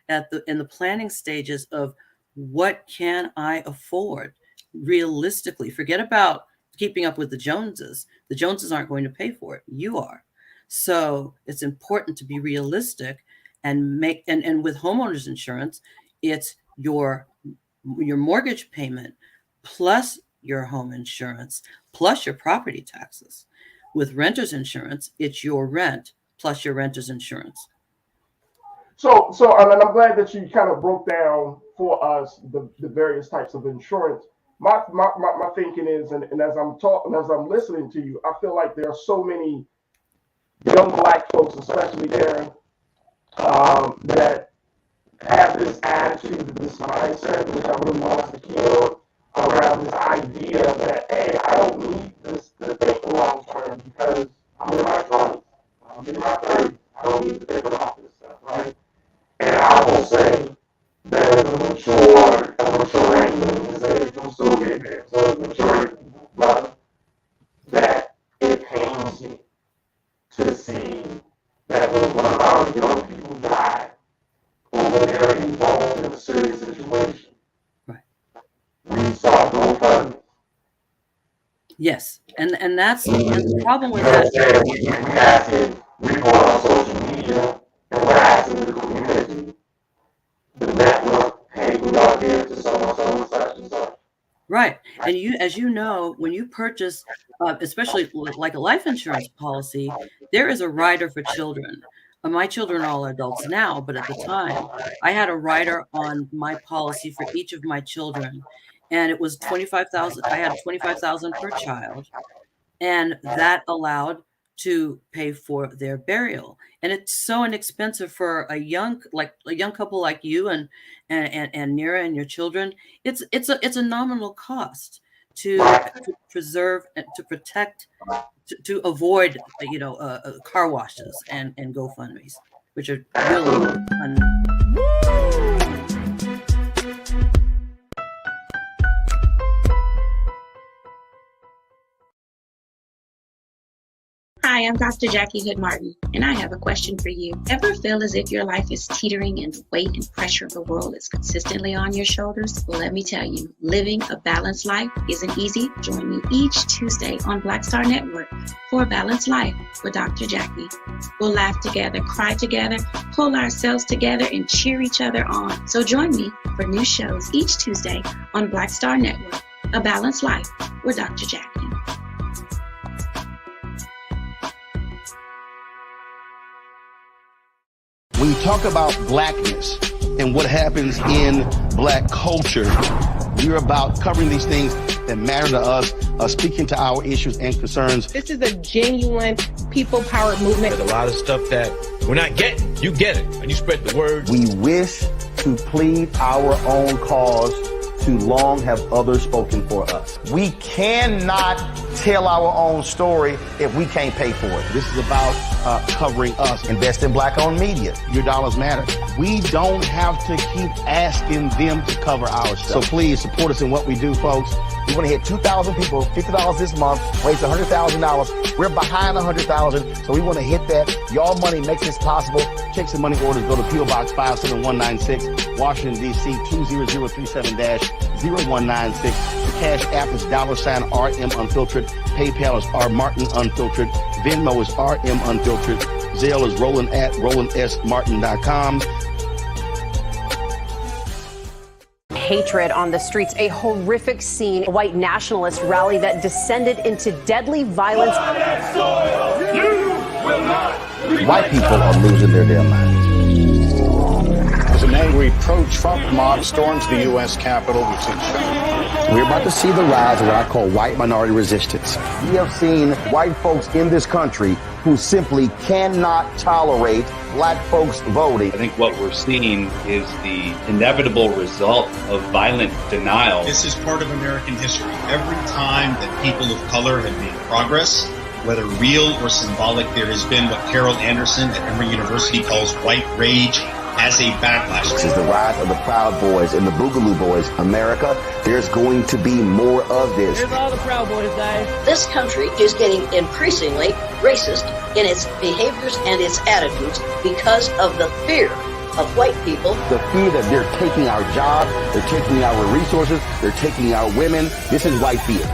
in the planning stages of what can I afford realistically. Forget about keeping up with the Joneses. The Joneses aren't going to pay for it. You are. So it's important to be realistic and with homeowners insurance, it's your mortgage payment plus your home insurance plus your property taxes. With renter's insurance, it's your rent plus your renter's insurance. So and I'm glad that you kind of broke down for us the various types of insurance. My thinking is, and as I'm talking, as I'm listening to you, I feel like there are so many young black folks, especially there, that have this attitude, this mindset, which I really want to kill, around this idea that, hey, I don't need this to think long term because I'm in my 20s, I'm in my 30s, I don't need to think about this stuff, right? And I will say that as a maturing means that I'm still getting there. So as a maturing brother, that it pains me to see that when one of our young people die, or when they're involved in a serious situation, we saw GoFundMe. Yes, and that's the problem with that. We go on social media and we're asking the community, the network, hey, we are here to so such and such. Right, and as you know, when you purchase, especially like a life insurance policy, there is a rider for children. My children are all adults now, but at the time, I had a rider on my policy for each of my children, and it was $25,000. I had $25,000 per child, and that allowed to pay for their burial. And it's so inexpensive for a young couple like you and Nira and your children. It's a nominal cost to preserve and to protect, to avoid car washes and GoFundMes, which are really Hi, I'm Dr. Jackie Hood Martin, and I have a question for you. Ever feel as if your life is teetering and the weight and pressure of the world is consistently on your shoulders? Well, let me tell you, living a balanced life isn't easy. Join me each Tuesday on Black Star Network for A Balanced Life with Dr. Jackie. We'll laugh together, cry together, pull ourselves together, and cheer each other on. So join me for new shows each Tuesday on Black Star Network, A Balanced Life with Dr. Jackie. When you talk about blackness and what happens in black culture, we're about covering these things that matter to us, speaking to our issues and concerns. This is a genuine people-powered movement. There's a lot of stuff that we're not getting. You get it, and you spread the word. We wish to plead our own cause. Too long have others spoken for us. We cannot tell our own story if we can't pay for it. This is about covering us. Invest in black-owned media. Your dollars matter. We don't have to keep asking them to cover our stuff. So please support us in what we do, folks. We want to hit 2,000 people, $50 this month, raise $100,000. We're behind $100,000, so we want to hit that. Y'all money makes this possible. Checks and money orders go to P.O. Box 57196, Washington, D.C. 20037-0196. The Cash App is $RM Unfiltered. PayPal is R Martin Unfiltered. Venmo is RM Unfiltered. Zelle is Roland at RolandSMartin.com. Hatred on the streets, a horrific scene, a white nationalist rally that descended into deadly violence. White people are losing their damn minds. As an angry pro-Trump mob storms the U.S. Capitol, we've seen We're about to see the rise of what I call white minority resistance. We have seen white folks in this country who simply cannot tolerate black folks voting. I think what we're seeing is the inevitable result of violent denial. This is part of American history. Every time that people of color have made progress, whether real or symbolic, there has been what Carol Anderson at Emory University calls white rage as a backlash. This is the rise of the Proud Boys and the Boogaloo Boys. America, there's going to be more of this. Here's all the Proud Boys, guys. This country is getting increasingly racist in its behaviors and its attitudes because of the fear of white people. The fear that they're taking our jobs, they're taking our resources, they're taking our women. This is white fear.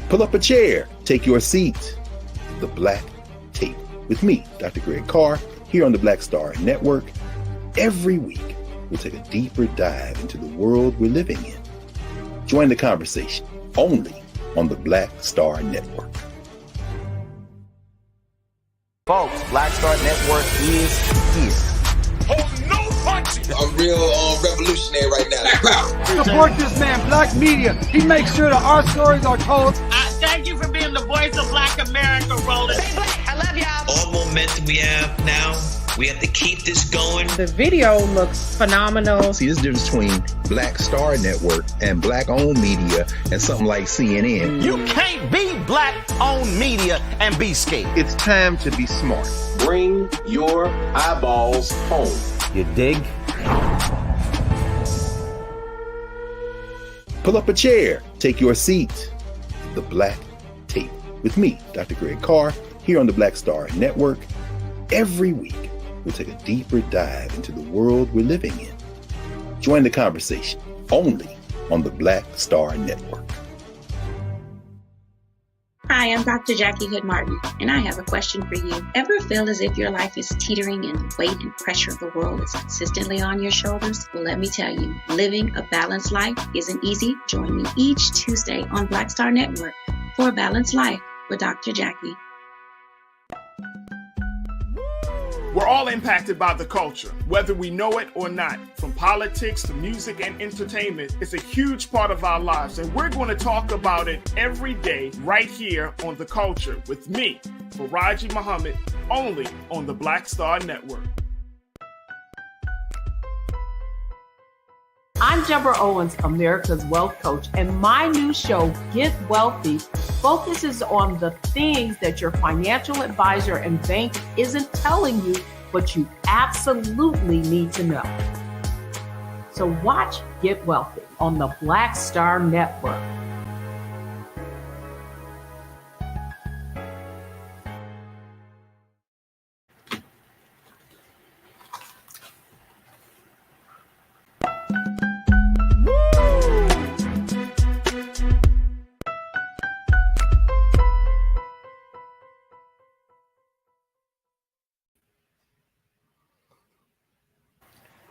Pull up a chair, take your seat. The Black Tape with me, Dr. Greg Carr, here on the Black Star Network. Every week, we'll take a deeper dive into the world we're living in. Join the conversation only on the Black Star Network. We talk about blackness and what happens in black culture. We are about covering these things that matter to us, speaking to our issues and concerns. As a maturing brother, we wish to plead our own cause. Too long have others spoken for us. We cannot tell our own story if we can't pay for it. This is about covering us. We don't have to keep asking them to cover our stuff. So please support us in what we do, folks. We want to hit 2,000 people, $50 this month, raise $100,000. We're behind $100,000, so we want to hit that. Y'all money makes this possible. Checks and money orders go to P.O. Box 57196, Washington, D.C. 20037-0196. The Cash App is $RM Unfiltered. Zelle is Roland at RolandSMartin.com. Folks, Black Star Network is here. Hold no punches. I'm real revolutionary right now. Support this man, Black Media. He makes sure that our stories are told. Thank you for being the voice of Black America, Roland. Stay black. I love y'all. All momentum we have now, we have to keep this going. The video looks phenomenal. See, this difference between Black Star Network and Black-owned media and something like CNN. You can't be Black-owned media and be scared. It's time to be smart. Bring your eyeballs home. You dig? Pull up a chair. Take your seat. The Black Tape with me, Dr. Greg Carr, here on the Black Star Network. Every week, we'll take a deeper dive into the world we're living in. Join the conversation only on the Black Star Network. Hi, I'm Dr. Jackie Hood Martin, and I have a question for you. Ever feel as if your life is teetering and the weight and pressure of the world is consistently on your shoulders? Well, let me tell you, living a balanced life isn't easy. Join me each Tuesday on Black Star Network for a Balanced Life with Dr. Jackie. We're all impacted by the culture, whether we know it or not. From politics to music and entertainment, it's a huge part of our lives, and we're going to talk about it every day right here on The Culture with me, Farajii Muhammad, only on the Black Star Network. I'm Deborah Owens, America's Wealth Coach, and my new show, Get Wealthy, focuses on the things that your financial advisor and bank isn't telling you, but you absolutely need to know. So watch Get Wealthy on the Black Star Network.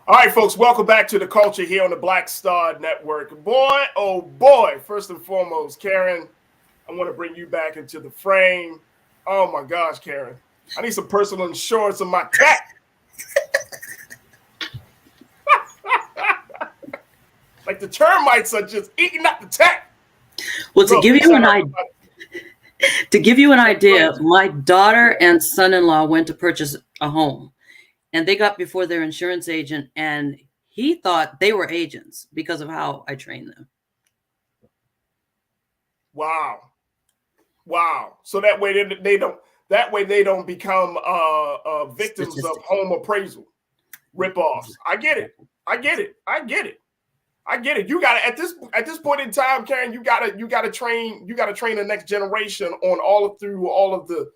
All right, folks, welcome back to The Culture here on the Black Star Network. Boy, oh boy, first and foremost, Karen, I want to bring you back into the frame. Oh my gosh, Karen, I need some personal insurance on my cat. Like the termites are just eating up the tech. Well, to give you an idea, my daughter and son-in-law went to purchase a home. And they got before their insurance agent, and he thought they were agents because of how I trained them. Wow. So that way they don't become victims of home appraisal ripoffs. I get it. You got to at this point in time, Karen. You got to train the next generation on all of the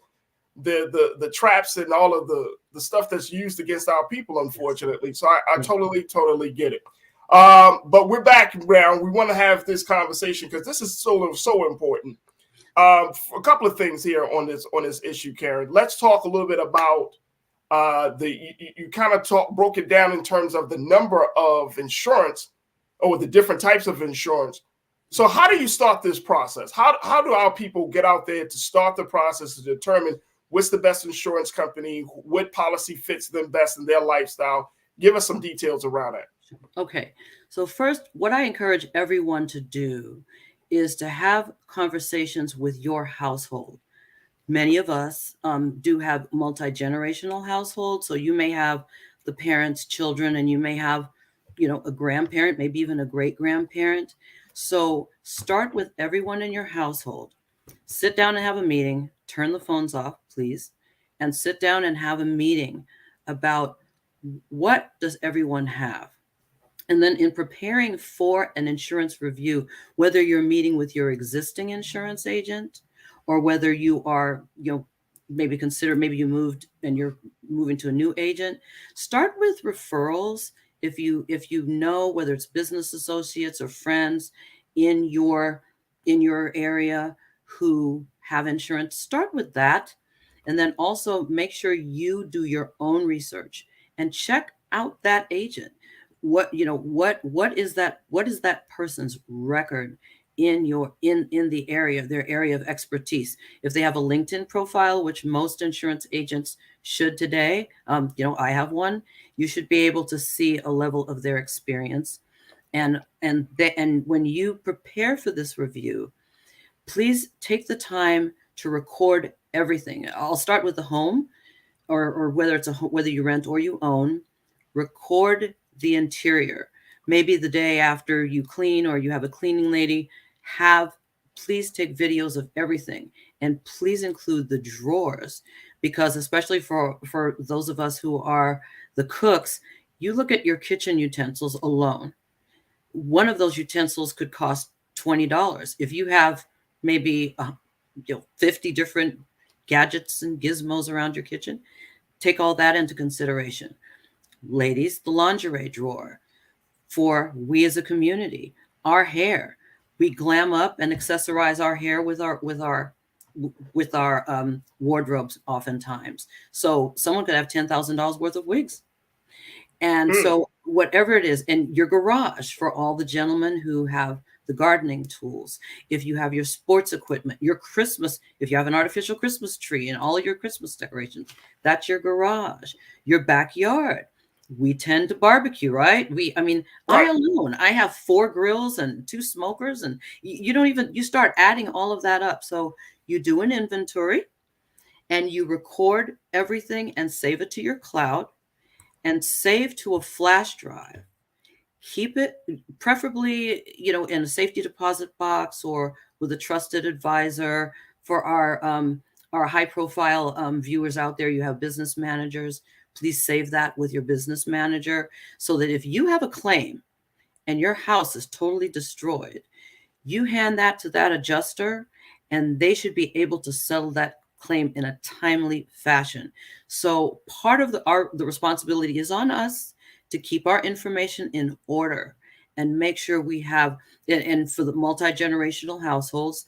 traps and all of the stuff that's used against our people, unfortunately. So I totally get it. But we're back around. We want to have this conversation because this is so important. A couple of things here on this issue, Karen. Let's talk a little bit about you kind of broke it down in terms of the number of insurance or the different types of insurance. So how do you start this process? How do our people get out there to start the process to determine what's the best insurance company, what policy fits them best in their lifestyle? Give us some details around that. Okay. So first, what I encourage everyone to do is to have conversations with your household. Many of us do have multi-generational households. So you may have the parents, children, and you may have, a grandparent, maybe even a great-grandparent. So start with everyone in your household. Sit down and have a meeting. Turn the phones off, please, and sit down and have a meeting about what does everyone have. And then in preparing for an insurance review, whether you're meeting with your existing insurance agent or whether you are, maybe you moved and you're moving to a new agent, start with referrals. If you know whether it's business associates or friends in your area who have insurance, start with that. And then also make sure you do your own research and check out that agent. What is that person's record in the area, their area of expertise. If they have a LinkedIn profile, which most insurance agents should today, I have one, you should be able to see a level of their experience. And when you prepare for this review, please take the time to record everything. I'll start with the home, or whether you rent or you own. Record the interior. Maybe the day after you clean or you have a cleaning lady, please take videos of everything, and please include the drawers, because especially for those of us who are the cooks, you look at your kitchen utensils alone. One of those utensils could cost $20. If you have maybe 50 different gadgets and gizmos around your kitchen, take all that into consideration. Ladies, the lingerie drawer. For we as a community, our hair, we glam up and accessorize our hair with our wardrobes oftentimes. So someone could have $10,000 worth of wigs. And so whatever it is, and your garage for all the gentlemen who have the gardening tools, if you have your sports equipment, your Christmas, if you have an artificial Christmas tree and all of your Christmas decorations, that's your garage. Your backyard. We tend to barbecue, right? I alone, I have 4 grills and 2 smokers, and you start adding all of that up. So you do an inventory and you record everything and save it to your cloud, and save to a flash drive. Keep it preferably, in a safety deposit box or with a trusted advisor. For our high profile viewers out there, you have business managers. Please save that with your business manager, so that if you have a claim and your house is totally destroyed, you hand that to that adjuster and they should be able to settle that claim in a timely fashion. So part of the responsibility is on us to keep our information in order and make sure we have, and for the multi-generational households,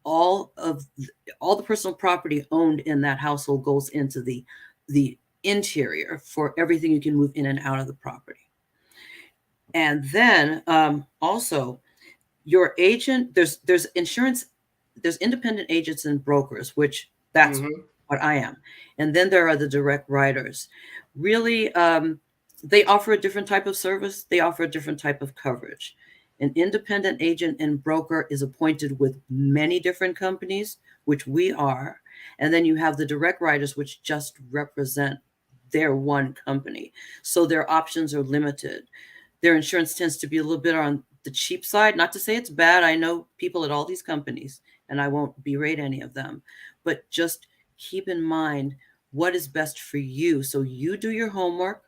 all the personal property owned in that household goes into the interior for everything you can move in and out of the property. And then also your agent, there's insurance, there's independent agents and brokers, which that's what I am. And then there are the direct writers. Really, they offer a different type of service. They offer a different type of coverage. An independent agent and broker is appointed with many different companies, which we are. And then you have the direct writers, which just represent their one company. So their options are limited. Their insurance tends to be a little bit on the cheap side. Not to say it's bad. I know people at all these companies, and I won't berate any of them, but just keep in mind what is best for you. So you do your homework.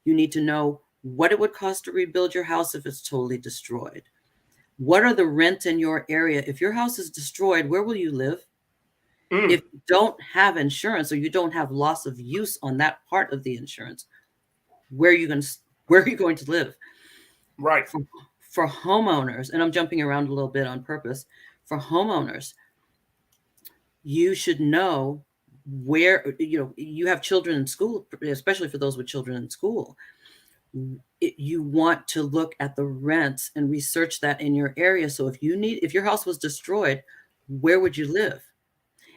You need to know what it would cost to rebuild your house if it's totally destroyed. What are the rents in your area? If your house is destroyed, where will you live? If you don't have insurance, or you don't have loss of use on that part of the insurance, where are you going to live? Right. For homeowners, and I'm jumping around a little bit on purpose, for homeowners, you should know where, you have children in school, especially for those with children in school. You want to look at the rents and research that in your area. So if your house was destroyed, where would you live?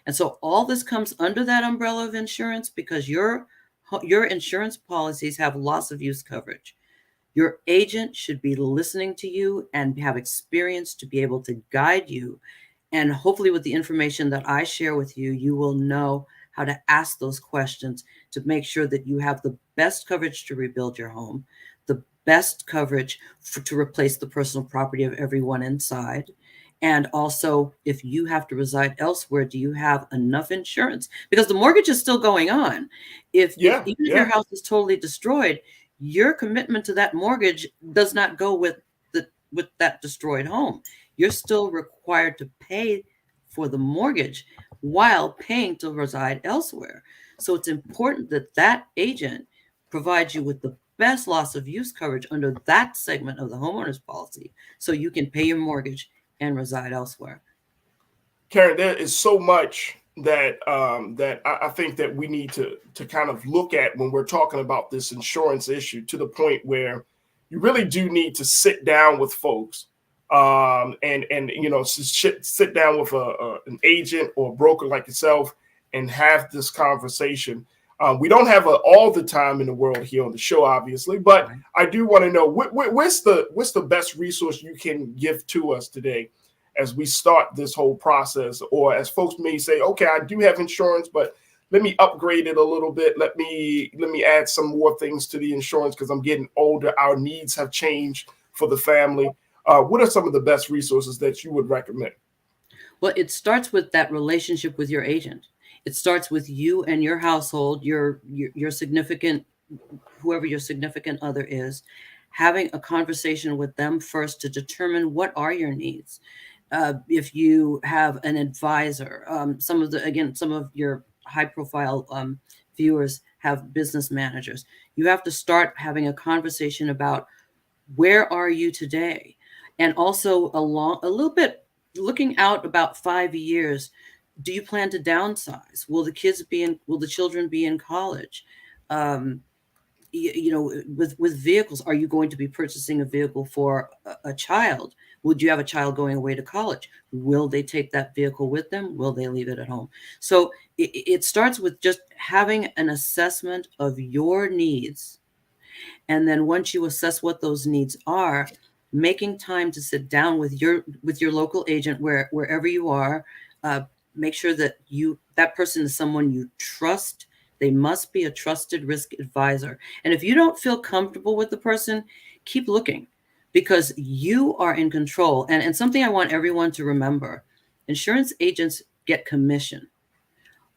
And so all this comes under that umbrella of insurance, because your insurance policies have loss of use coverage. Your agent should be listening to you and have experience to be able to guide you. And hopefully with the information that I share with you, you will know how to ask those questions to make sure that you have the best coverage to rebuild your home, the best coverage to replace the personal property of everyone inside. And also, if you have to reside elsewhere, do you have enough insurance? Because the mortgage is still going on. If your house is totally destroyed, your commitment to that mortgage does not go with that destroyed home. You're still required to pay for the mortgage while paying to reside elsewhere. So it's important that that agent provides you with the best loss of use coverage under that segment of the homeowner's policy, so you can pay your mortgage and reside elsewhere. Karen, there is so much that that I think that we need to kind of look at when we're talking about this insurance issue, to the point where you really do need to sit down with folks and you know, sit down with an agent or a broker like yourself and have this conversation. We don't have all the time in the world here on the show, obviously, but I do want to know what's the best resource you can give to us today as we start this whole process, or as folks may say, okay, I do have insurance, but let me upgrade it a little bit. Let me add some more things to the insurance because I'm getting older. Our needs have changed for the family. What are some of the best resources that you would recommend? Well, it starts with that relationship with your agent. It starts with you and your household, your significant, whoever your significant other is, having a conversation with them first to determine what are your needs. If you have an advisor, some of your high-profile viewers have business managers. You have to start having a conversation about where are you today, and also a little bit looking out about 5 years. Do you plan to downsize? Will the children be in college? With vehicles, are you going to be purchasing a vehicle for a child? Would you have a child going away to college? Will they take that vehicle with them? Will they leave it at home? So it starts with just having an assessment of your needs. And then once you assess what those needs are, making time to sit down with your local agent wherever you are. Make sure that that person is someone you trust. They must be a trusted risk advisor. And if you don't feel comfortable with the person, keep looking, because you are in control. And something I want everyone to remember, insurance agents get commission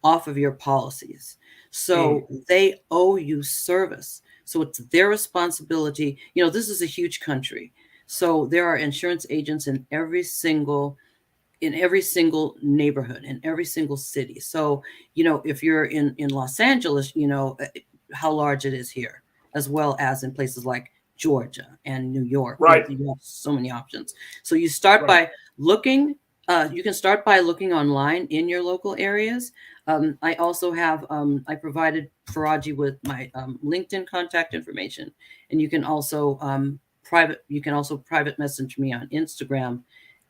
off of your policies. So they owe you service. So it's their responsibility. You know, this is a huge country. So there are insurance agents in every single neighborhood, in every single city. So, you know, if you're in Los Angeles, you know how large it is here, as well as in places like Georgia and New York. Right. You have so many options. So you start by looking, you can start by looking online in your local areas. I also have, I provided Farajii with my LinkedIn contact information, and you can also private message me on Instagram,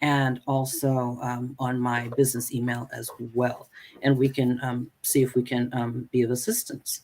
and also on my business email as well. And we can see if we can be of assistance.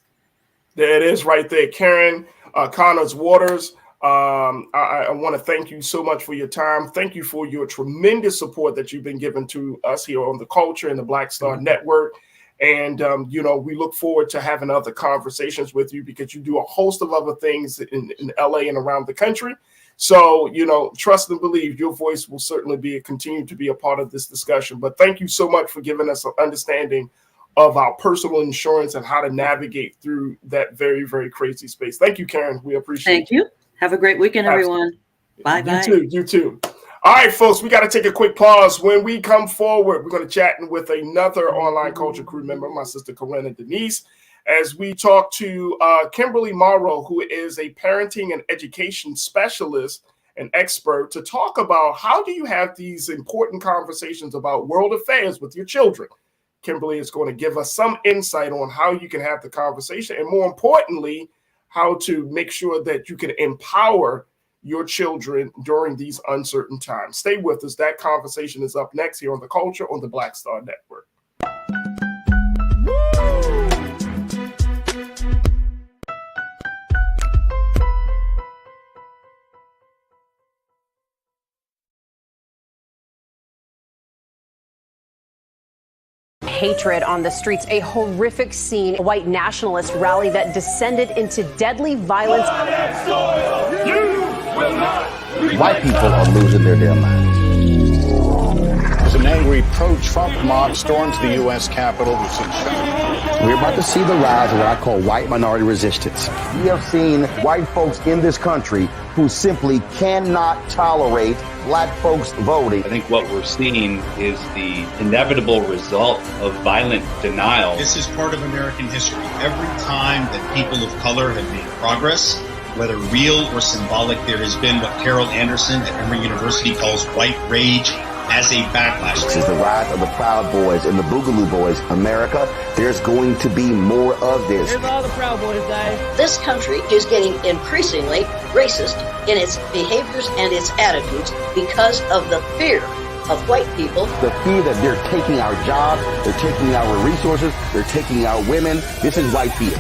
There it is right there. Karen Connors Waters, I want to thank you so much for your time. Thank you for your tremendous support that you've been giving to us here on the Culture and the Black Star Network. And, you know, we look forward to having other conversations with you, because you do a host of other things in LA and around the country. So, you know, trust and believe your voice will certainly continue to be a part of this discussion. But thank you so much for giving us an understanding of our personal insurance and how to navigate through that very, very crazy space. Thank you, Karen. We appreciate it. Thank you. Have a great weekend, everyone. Bye-bye. You too. All right, folks, we got to take a quick pause. When we come forward, we're going to chat with another online culture crew member, my sister Corinna Denise, as we talk to Kimberly Morrow, who is a parenting and education specialist and expert, to talk about how do you have these important conversations about world affairs with your children. Kimberly is going to give us some insight on how you can have the conversation, and more importantly, how to make sure that you can empower your children during these uncertain times. Stay with us. That conversation is up next here on The Culture on the Black Star Network. Hatred on the streets, a horrific scene, a white nationalist rally that descended into deadly violence. White people are losing their damn minds. As an angry pro-Trump mob storms the U.S. Capitol, We're about to see the rise of what I call white minority resistance. We have seen white folks in this country who simply cannot tolerate black folks voting. I think what we're seeing is the inevitable result of violent denial. This is part of American history. Every time that people of color have made progress, whether real or symbolic, there has been what Carol Anderson at Emory University calls white rage as a backlash. This is the rise of the Proud Boys and the Boogaloo Boys. America, there's going to be more of this. Here's all the Proud Boys, guys. This country is getting increasingly racist in its behaviors and its attitudes because of the fear of white people. The fear that they're taking our jobs, they're taking our resources, they're taking our women. This is white fear.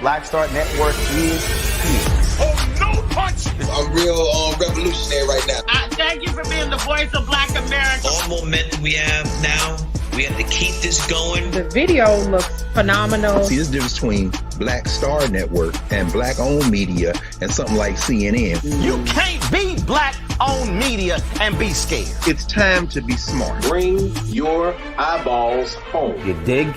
Black Star Network is here. Oh, no punch! I'm real revolutionary right now. Thank you for being the voice of Black America. All momentum we have now, we have to keep this going. The video looks phenomenal. See, there's a difference between Black Star Network and black-owned media and something like CNN. You can't be black-owned media and be scared. It's time to be smart. Bring your eyeballs home. You dig?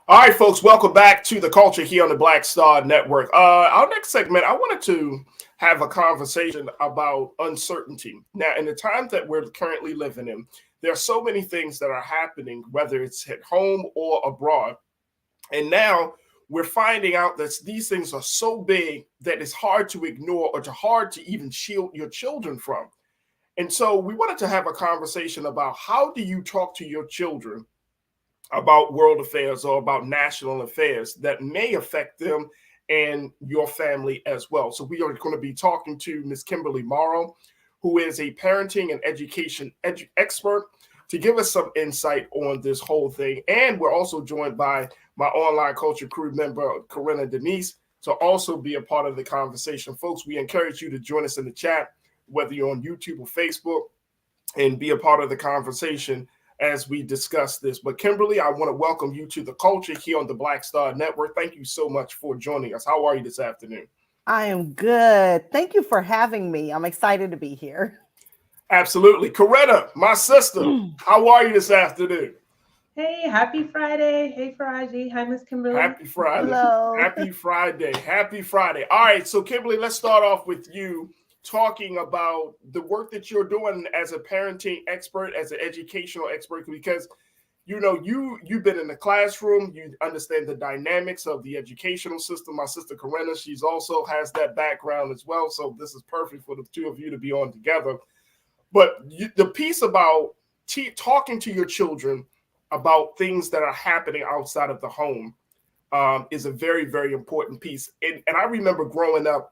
All right, folks, welcome back to The Culture here on the Black Star Network. Our next segment, I wanted to have a conversation about uncertainty. Now, in the time that we're currently living in, there are so many things that are happening, whether it's at home or abroad. And now we're finding out that these things are so big that it's hard to ignore or hard to even shield your children from. And so we wanted to have a conversation about how do you talk to your children about world affairs or about national affairs that may affect them and your family as well. So we are going to be talking to Ms. Kimberly Morrow, who is a parenting and education expert, to give us some insight on this whole thing. And we're also joined by my online culture crew member, Corinna Denise, to also be a part of the conversation. Folks, we encourage you to join us in the chat, whether you're on YouTube or Facebook, and be a part of the conversation as we discuss this. But Kimberly, I want to welcome you to The Culture here on the Black Star Network. Thank you so much for joining us. How are you this afternoon? I am good. Thank you for having me. I'm excited to be here. Absolutely. Corinna, my sister, how are you this afternoon? Hey, happy Friday. Hey, Farajii. Hi, Miss Kimberly. Happy Friday. Hello. Happy Friday. Happy Friday. All right, so Kimberly, let's start off with you talking about the work that you're doing as a parenting expert, as an educational expert, because you know you've been in the classroom, you understand the dynamics of the educational system. My sister Corinna, she's also has that background as well, so this is perfect for the two of you to be on together. But the piece about talking to your children about things that are happening outside of the home is a very, very important piece. And I remember growing up,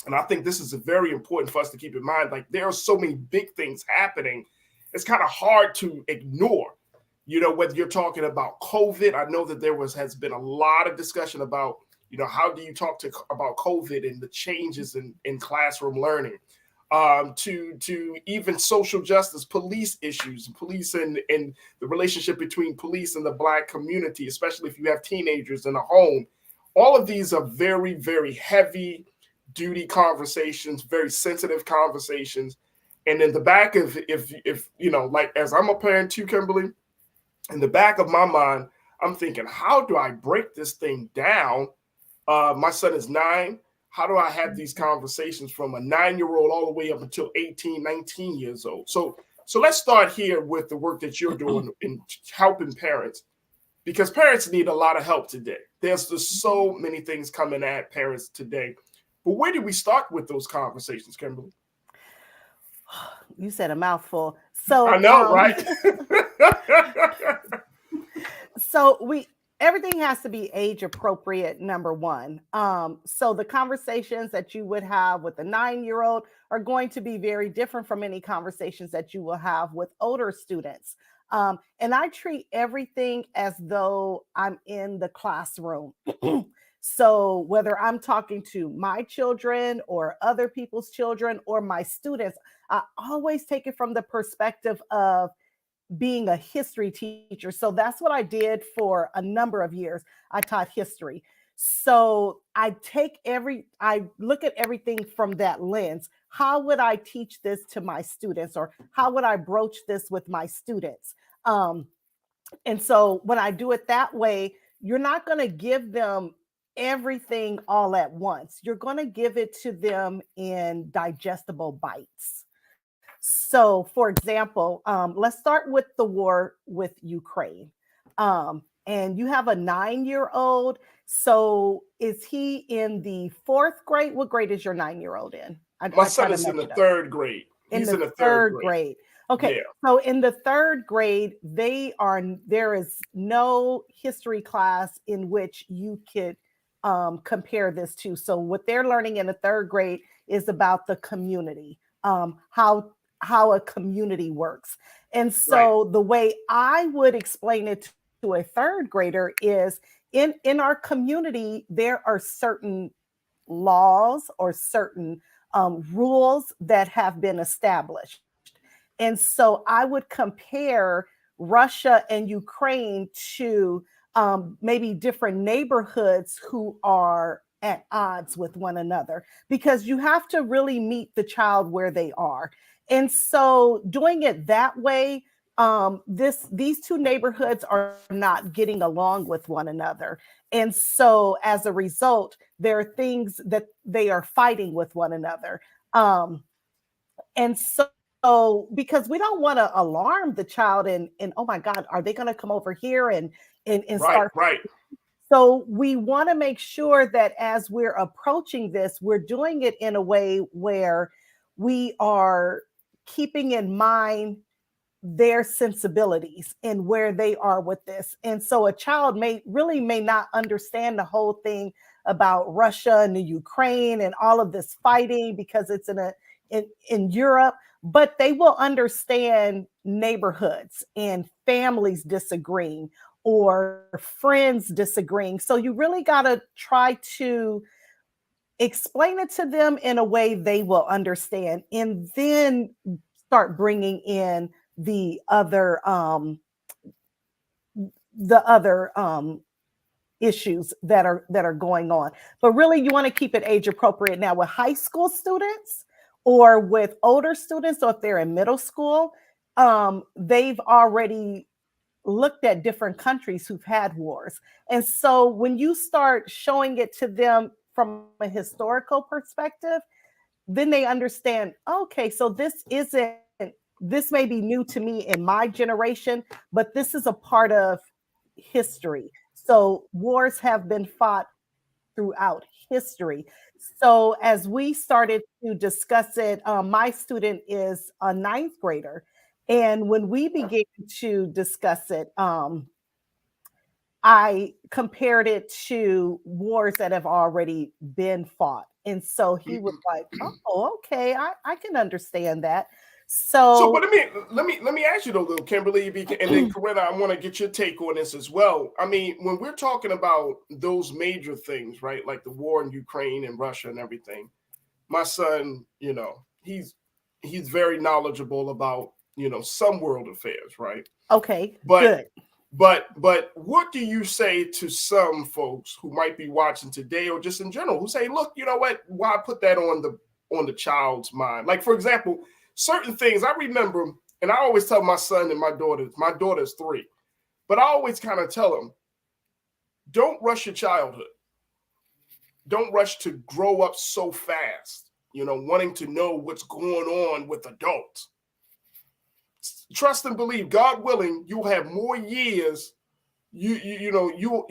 and I think this is very important for us to keep in mind, like there are so many big things happening. It's kind of hard to ignore, you know, whether you're talking about COVID. I know that has been a lot of discussion about, you know, how do you talk about COVID and the changes in classroom learning, to even social justice, police issues, police and the relationship between police and the Black community, especially if you have teenagers in a home. All of these are very, very heavy duty conversations, very sensitive conversations. And in the back of, if you know, like as I'm a parent too, Kimberly, in the back of my mind, I'm thinking, how do I break this thing down? My son is 9. How do I have these conversations from a 9-year-old all the way up until 18, 19 years old? So let's start here with the work that you're doing in helping parents, because parents need a lot of help today. There's just so many things coming at parents today. But where do we start with those conversations, Kimberly? You said a mouthful. So I know, right? So everything has to be age appropriate, number one. So the conversations that you would have with a 9-year-old are going to be very different from any conversations that you will have with older students. And I treat everything as though I'm in the classroom. So whether I'm talking to my children or other people's children or my students, I always take it from the perspective of being a history teacher. So that's what I did for a number of years. I taught history. So I look at everything from that lens. How would I teach this to my students, or how would I broach this with my students? And so when I do it that way, you're not going to give them everything all at once. You're going to give it to them in digestible bites. So, for example, let's start with the war with Ukraine. And you have a 9-year-old. So, is he in the 4th grade? What grade is your 9-year-old in? My son is in the 3rd grade. He's in the third grade. Okay. Yeah. So in the 3rd grade, there is no history class in which you could compare this to. So what they're learning in the 3rd grade is about the community, how a community works. And so the way I would explain it to a 3rd grader is in our community, there are certain laws or certain rules that have been established. And so I would compare Russia and Ukraine to maybe different neighborhoods who are at odds with one another, because you have to really meet the child where they are. And so doing it that way, these two neighborhoods are not getting along with one another. And so as a result, there are things that they are fighting with one another. And so because we don't want to alarm the child and oh my God, are they going to come over here and start? Right. So we want to make sure that as we're approaching this, we're doing it in a way where we are keeping in mind their sensibilities and where they are with this. And so a child may not understand the whole thing about Russia and the Ukraine and all of this fighting because it's in Europe, but they will understand neighborhoods and families disagreeing or friends disagreeing. So you really got to try to explain it to them in a way they will understand, and then start bringing in the other issues that are going on. But really, you want to keep it age appropriate. Now with high school students or with older students, so if they're in middle school, they've already looked at different countries who've had wars. And so when you start showing it to them from a historical perspective, then they understand, okay, so this may be new to me in my generation, but this is a part of history. So wars have been fought throughout history. So as we started to discuss it, my student is a 9th grader. And when we began to discuss it, I compared it to wars that have already been fought. And so he was like, oh, okay, I can understand that. So but let me ask you though, little Kimberly, and then Corinna, I want to get your take on this as well. I mean, when we're talking about those major things, right, like the war in Ukraine and Russia and everything, my son, he's very knowledgeable about some world affairs, right? Okay, good. But what do you say to some folks who might be watching today or just in general who say, look, you know what, why put that on the child's mind? Like, for example, certain things I remember, and I always tell my son and my daughter's 3, but I always kind of tell them, don't rush your childhood. Don't rush to grow up so fast, wanting to know what's going on with adults. Trust and believe, God willing, you'll have more years. You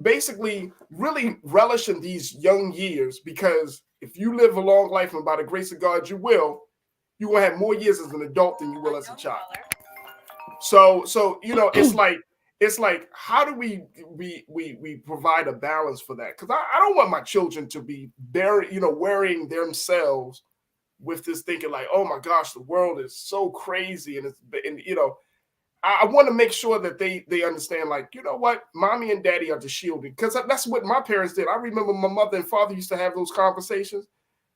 basically really relish in these young years, because if you live a long life, and by the grace of God, you will have more years as an adult than you will as a child. So it's like how do we provide a balance for that? Because I don't want my children to be worrying themselves with this thinking like, oh my gosh, the world is so crazy, and I want to make sure that they understand, like, you know what, mommy and daddy are just shielding, because that's what my parents did. I remember my mother and father used to have those conversations,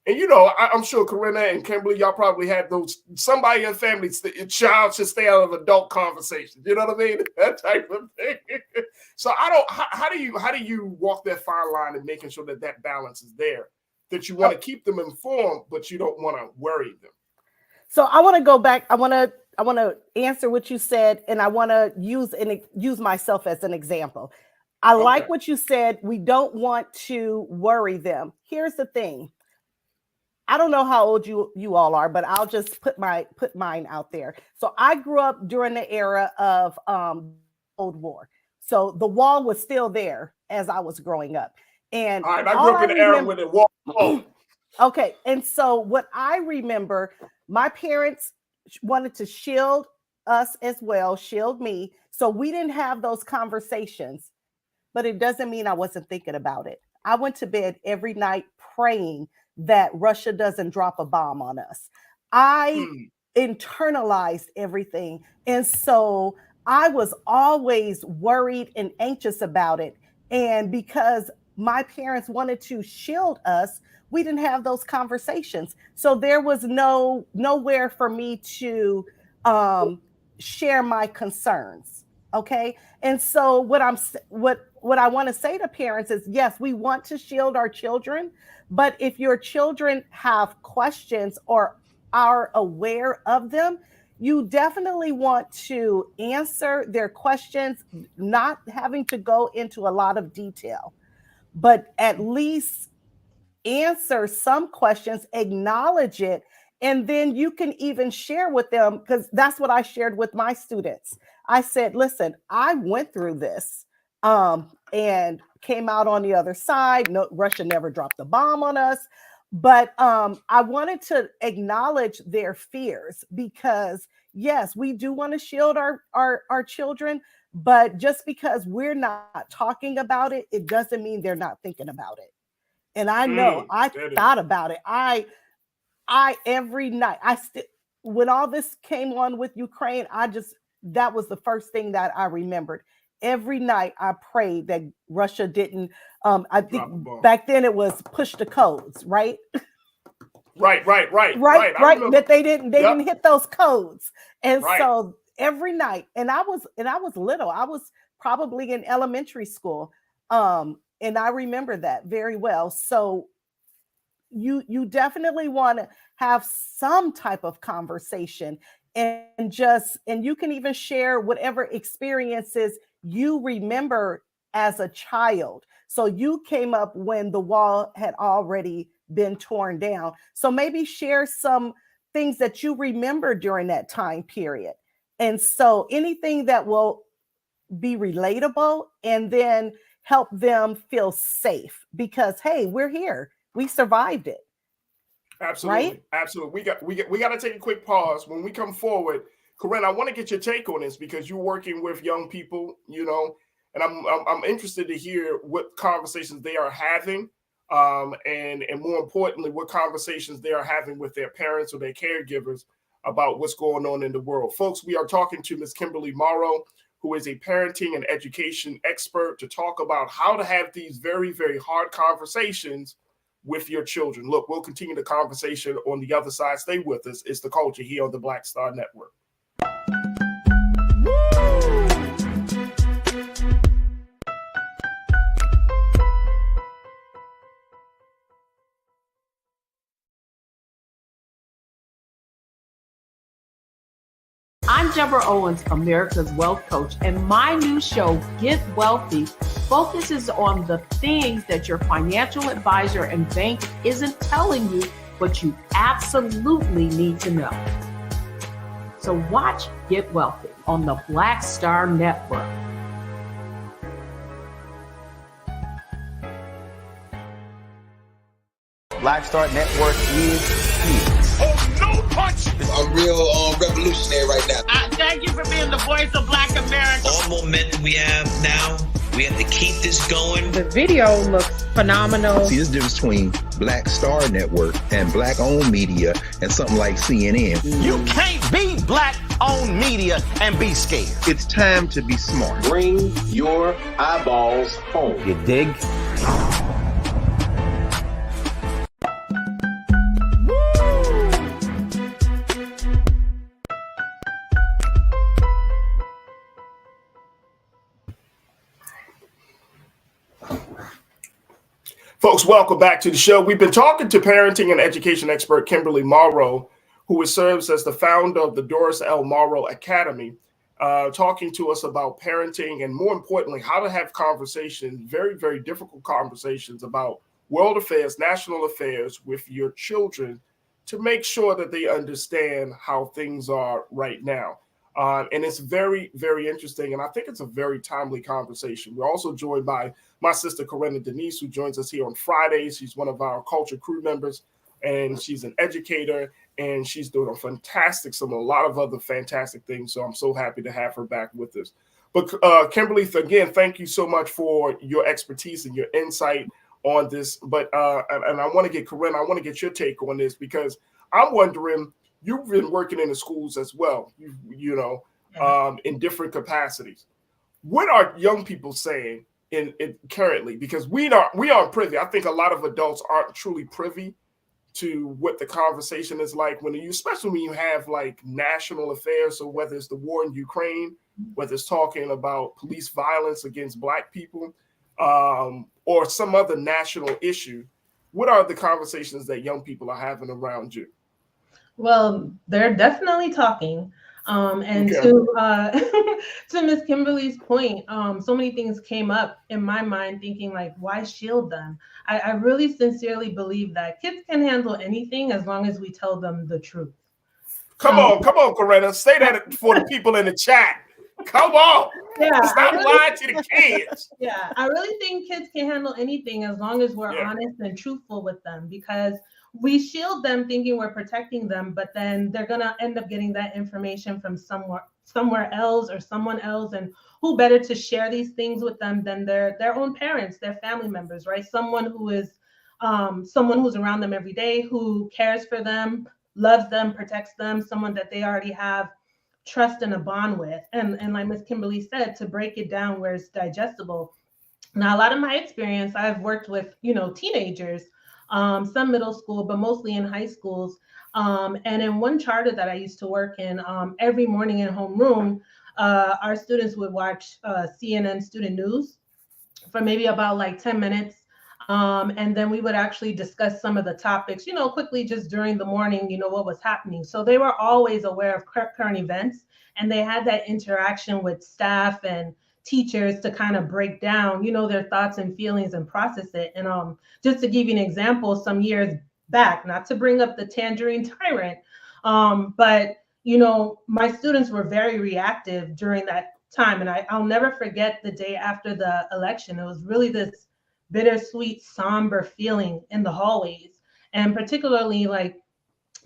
and I'm sure Corinna and Kimberly, y'all probably had those. Somebody in family, your child should stay out of adult conversations. You know what I mean? That type of thing. So how do you walk that fine line and making sure that balance is there? That you want to keep them informed, but you don't want to worry them. So I want to go back. I want to answer what you said, and I want to use myself as an example. I like what you said. We don't want to worry them. Here's the thing. I don't know how old you all are, but I'll just put mine out there. So I grew up during the era of Cold War. So the wall was still there as I was growing up. And all right, I grew up in the era with the wall. Okay, and so what I remember, my parents wanted to shield us as well, shield me. So we didn't have those conversations, but it doesn't mean I wasn't thinking about it. I went to bed every night praying that Russia doesn't drop a bomb on us. I internalized everything. And so I was always worried and anxious about it. And because my parents wanted to shield us, we didn't have those conversations. So there was nowhere for me to share my concerns. Okay. And so what I want to say to parents is, yes, we want to shield our children, but if your children have questions or are aware of them, you definitely want to answer their questions, not having to go into a lot of detail, but at least answer some questions, acknowledge it, and then you can even share with them, because that's what I shared with my students. I said, listen, I went through this and came out on the other side. No, Russia never dropped a bomb on us. But I wanted to acknowledge their fears because, yes, we do want to shield our children. But just because we're not talking about it, it doesn't mean they're not thinking about it. And I know I thought about it. I every night, when all this came on with Ukraine, that was the first thing that I remembered. Every night I prayed that Russia didn't, I think back then it was push the codes, right? Right. That they didn't hit those codes. And so every night, and I was little, I was probably in elementary school. And I remember that very well. So you definitely want to have some type of conversation and you can even share whatever experiences you remember as a child. So you came up when the wall had already been torn down. So maybe share some things that you remember during that time period. And so anything that will be relatable and then help them feel safe because, hey, we're here. We survived it. Absolutely. Right? Absolutely. We got to take a quick pause. When we come forward, Corinne, I want to get your take on this because you're working with young people, and I'm interested to hear what conversations they are having, and more importantly, what conversations they are having with their parents or their caregivers about what's going on in the world. Folks, we are talking to Ms. Kimberly Morrow, who is a parenting and education expert, to talk about how to have these very, very hard conversations with your children. Look, we'll continue the conversation on the other side. Stay with us. It's The Culture here on the Black Star Network. I'm Deborah Owens, America's Wealth Coach, and my new show, Get Wealthy, focuses on the things that your financial advisor and bank isn't telling you, but you absolutely need to know. So watch Get Wealthy on the Black Star Network. Black Star Network is here. Oh, no punch! I'm real revolutionary right now. Thank you for being the voice of Black America. All momentum we have now, we have to keep this going. The video looks phenomenal. See, there's a difference between Black Star Network and Black-owned media and something like CNN. You can't be Black-owned media and be scared. It's time to be smart. Bring your eyeballs home. You dig? Folks, welcome back to the show. We've been talking to parenting and education expert Kimberly Morrow, who serves as the founder of the Doris L. Morrow Academy. talking to us about parenting and, more importantly, how to have conversations, very, very difficult conversations about world affairs, national affairs with your children to make sure that they understand how things are right now. And it's very, very interesting. And I think it's a very timely conversation. We're also joined by my sister, Corinna Denise, who joins us here on Fridays. She's one of our culture crew members, and she's an educator, and she's doing a lot of other fantastic things. So I'm so happy to have her back with us. But Kimberly, again, thank you so much for your expertise and your insight on this. But and I want to get Corinna, I want to get your take on this, because I'm wondering, you've been working in the schools as well, in different capacities. What are young people saying in currently? Because we aren't privy. I think a lot of adults aren't truly privy to what the conversation is like especially when you have like national affairs. So whether it's the war in Ukraine, whether it's talking about police violence against Black people, or some other national issue, what are the conversations that young people are having around you? Well, they're definitely talking. And Okay. to Miss Kimberly's point, so many things came up in my mind thinking like, why shield them? I really sincerely believe that kids can handle anything as long as we tell them the truth. Come on, Corinna. Say that for the people in the chat. Come on. Yeah, Stop lying to the kids. Yeah, I really think kids can handle anything as long as we're honest and truthful with them, because we shield them thinking we're protecting them, but then they're going to end up getting that information from somewhere else or someone else. And who better to share these things with them than their own parents, their family members, right? Someone who's around them every day, who cares for them, loves them, protects them, someone that they already have trust and a bond with. And like Ms. Kimberly said, to break it down where it's digestible. Now, a lot of my experience, I've worked with, teenagers, some middle school, but mostly in high schools. And in one charter that I used to work in, every morning in homeroom, our students would watch CNN Student News for maybe about like 10 minutes. And then we would actually discuss some of the topics, quickly just during the morning, what was happening. So they were always aware of current events, and they had that interaction with staff and teachers to kind of break down, their thoughts and feelings and process it. And just to give you an example, some years back, not to bring up the tangerine tyrant, but, my students were very reactive during that time. And I'll never forget the day after the election. It was really this bittersweet, somber feeling in the hallways. And particularly like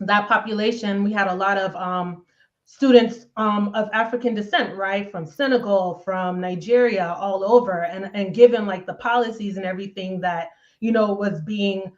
that population, we had a lot of students of African descent, right? From Senegal, from Nigeria, all over. And given like the policies and everything that, was being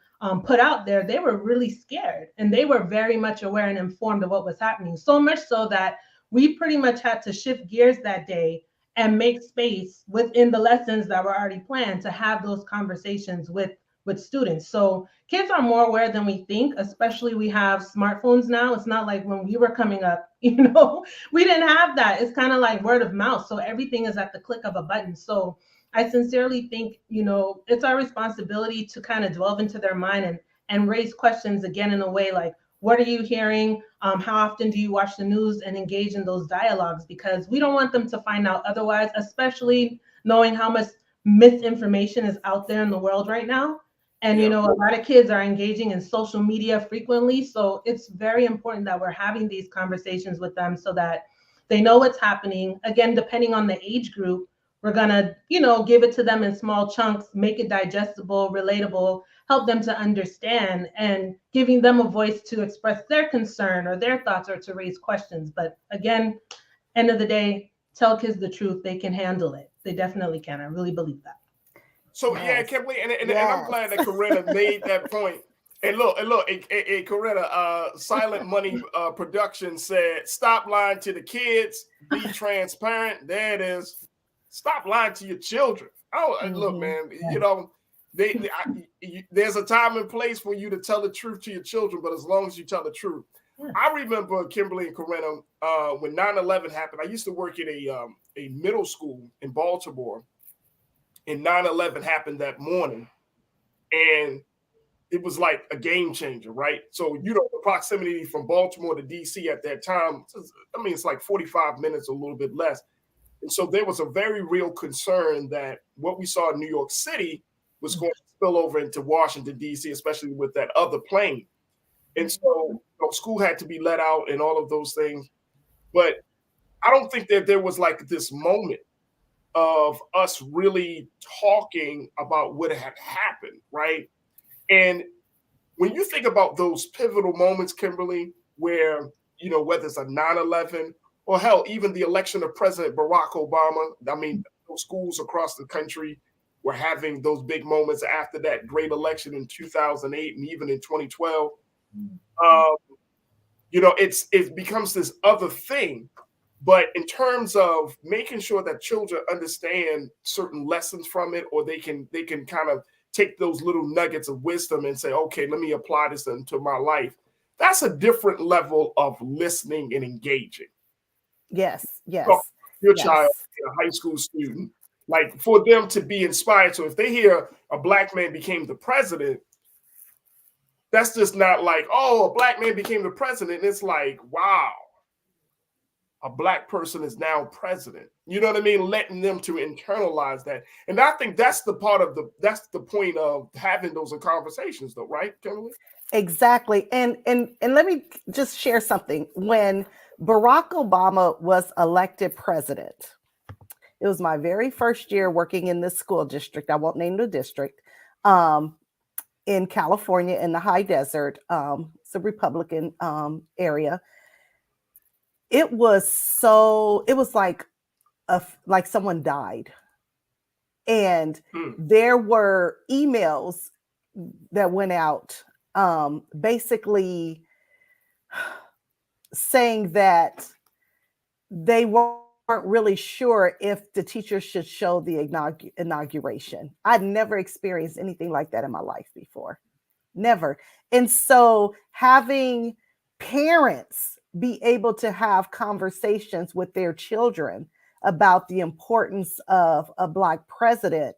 put out there, they were really scared, and they were very much aware and informed of what was happening. So much so that we pretty much had to shift gears that day and make space within the lessons that were already planned to have those conversations with students. So kids are more aware than we think, especially we have smartphones now. It's not like when we were coming up, we didn't have that. It's kind of like word of mouth. So everything is at the click of a button. So I sincerely think, it's our responsibility to kind of delve into their mind and raise questions again in a way like, what are you hearing? How often do you watch the news, and engage in those dialogues? Because we don't want them to find out otherwise, especially knowing how much misinformation is out there in the world right now. And, a lot of kids are engaging in social media frequently. So it's very important that we're having these conversations with them so that they know what's happening. Again, depending on the age group, we're going to, give it to them in small chunks, make it digestible, relatable, help them to understand, and giving them a voice to express their concern or their thoughts or to raise questions. But again, end of the day, tell kids the truth. They can handle it. They definitely can. I really believe that. So yeah, Kimberly, and I'm glad that Corinna made that point. And look, Corinna, Silent Money Production said, "Stop lying to the kids. Be transparent." There it is. Stop lying to your children. Oh, and look, man, there's a time and place for you to tell the truth to your children, but as long as you tell the truth. Yeah. I remember, Kimberly and Corinna, when 9/11 happened. I used to work at a middle school in Baltimore, and 9/11 happened that morning. And it was like a game changer, right? So, you know, the proximity from Baltimore to DC at that time, I mean, it's like 45 minutes, a little bit less. And so there was a very real concern that what we saw in New York City was going to spill over into Washington, D.C., especially with that other plane. And so, you know, school had to be let out and all of those things. But I don't think that there was like this moment of us really talking about what had happened, right? And when you think about those pivotal moments, Kimberly, where, you know, whether it's a 9/11 or hell, even the election of President Barack Obama, I mean, those schools across the country were having those big moments after that great election in 2008 and even in 2012. You know, it becomes this other thing. But in terms of making sure that children understand certain lessons from it, or they can kind of take those little nuggets of wisdom and say, okay, let me apply this into my life. That's a different level of listening and engaging. Yes, yes. So your yes. child, a high school student, like for them to be inspired. So if they hear a black man became the president, that's just not like, oh, a black man became the president. It's like, wow, a black person is now president. You know what I mean? Letting them to internalize that. And I think that's the point of having those conversations though, right, Kimberly? Exactly. And let me just share something. When Barack Obama was elected president, it was my very first year working in this school district. I won't name the district. In California, in the high desert. It's a Republican area. It was like someone died. And there were emails that went out basically saying that they weren't really sure if the teachers should show the inauguration. I'd never experienced anything like that in my life before. Never. And so having parents be able to have conversations with their children about the importance of a Black president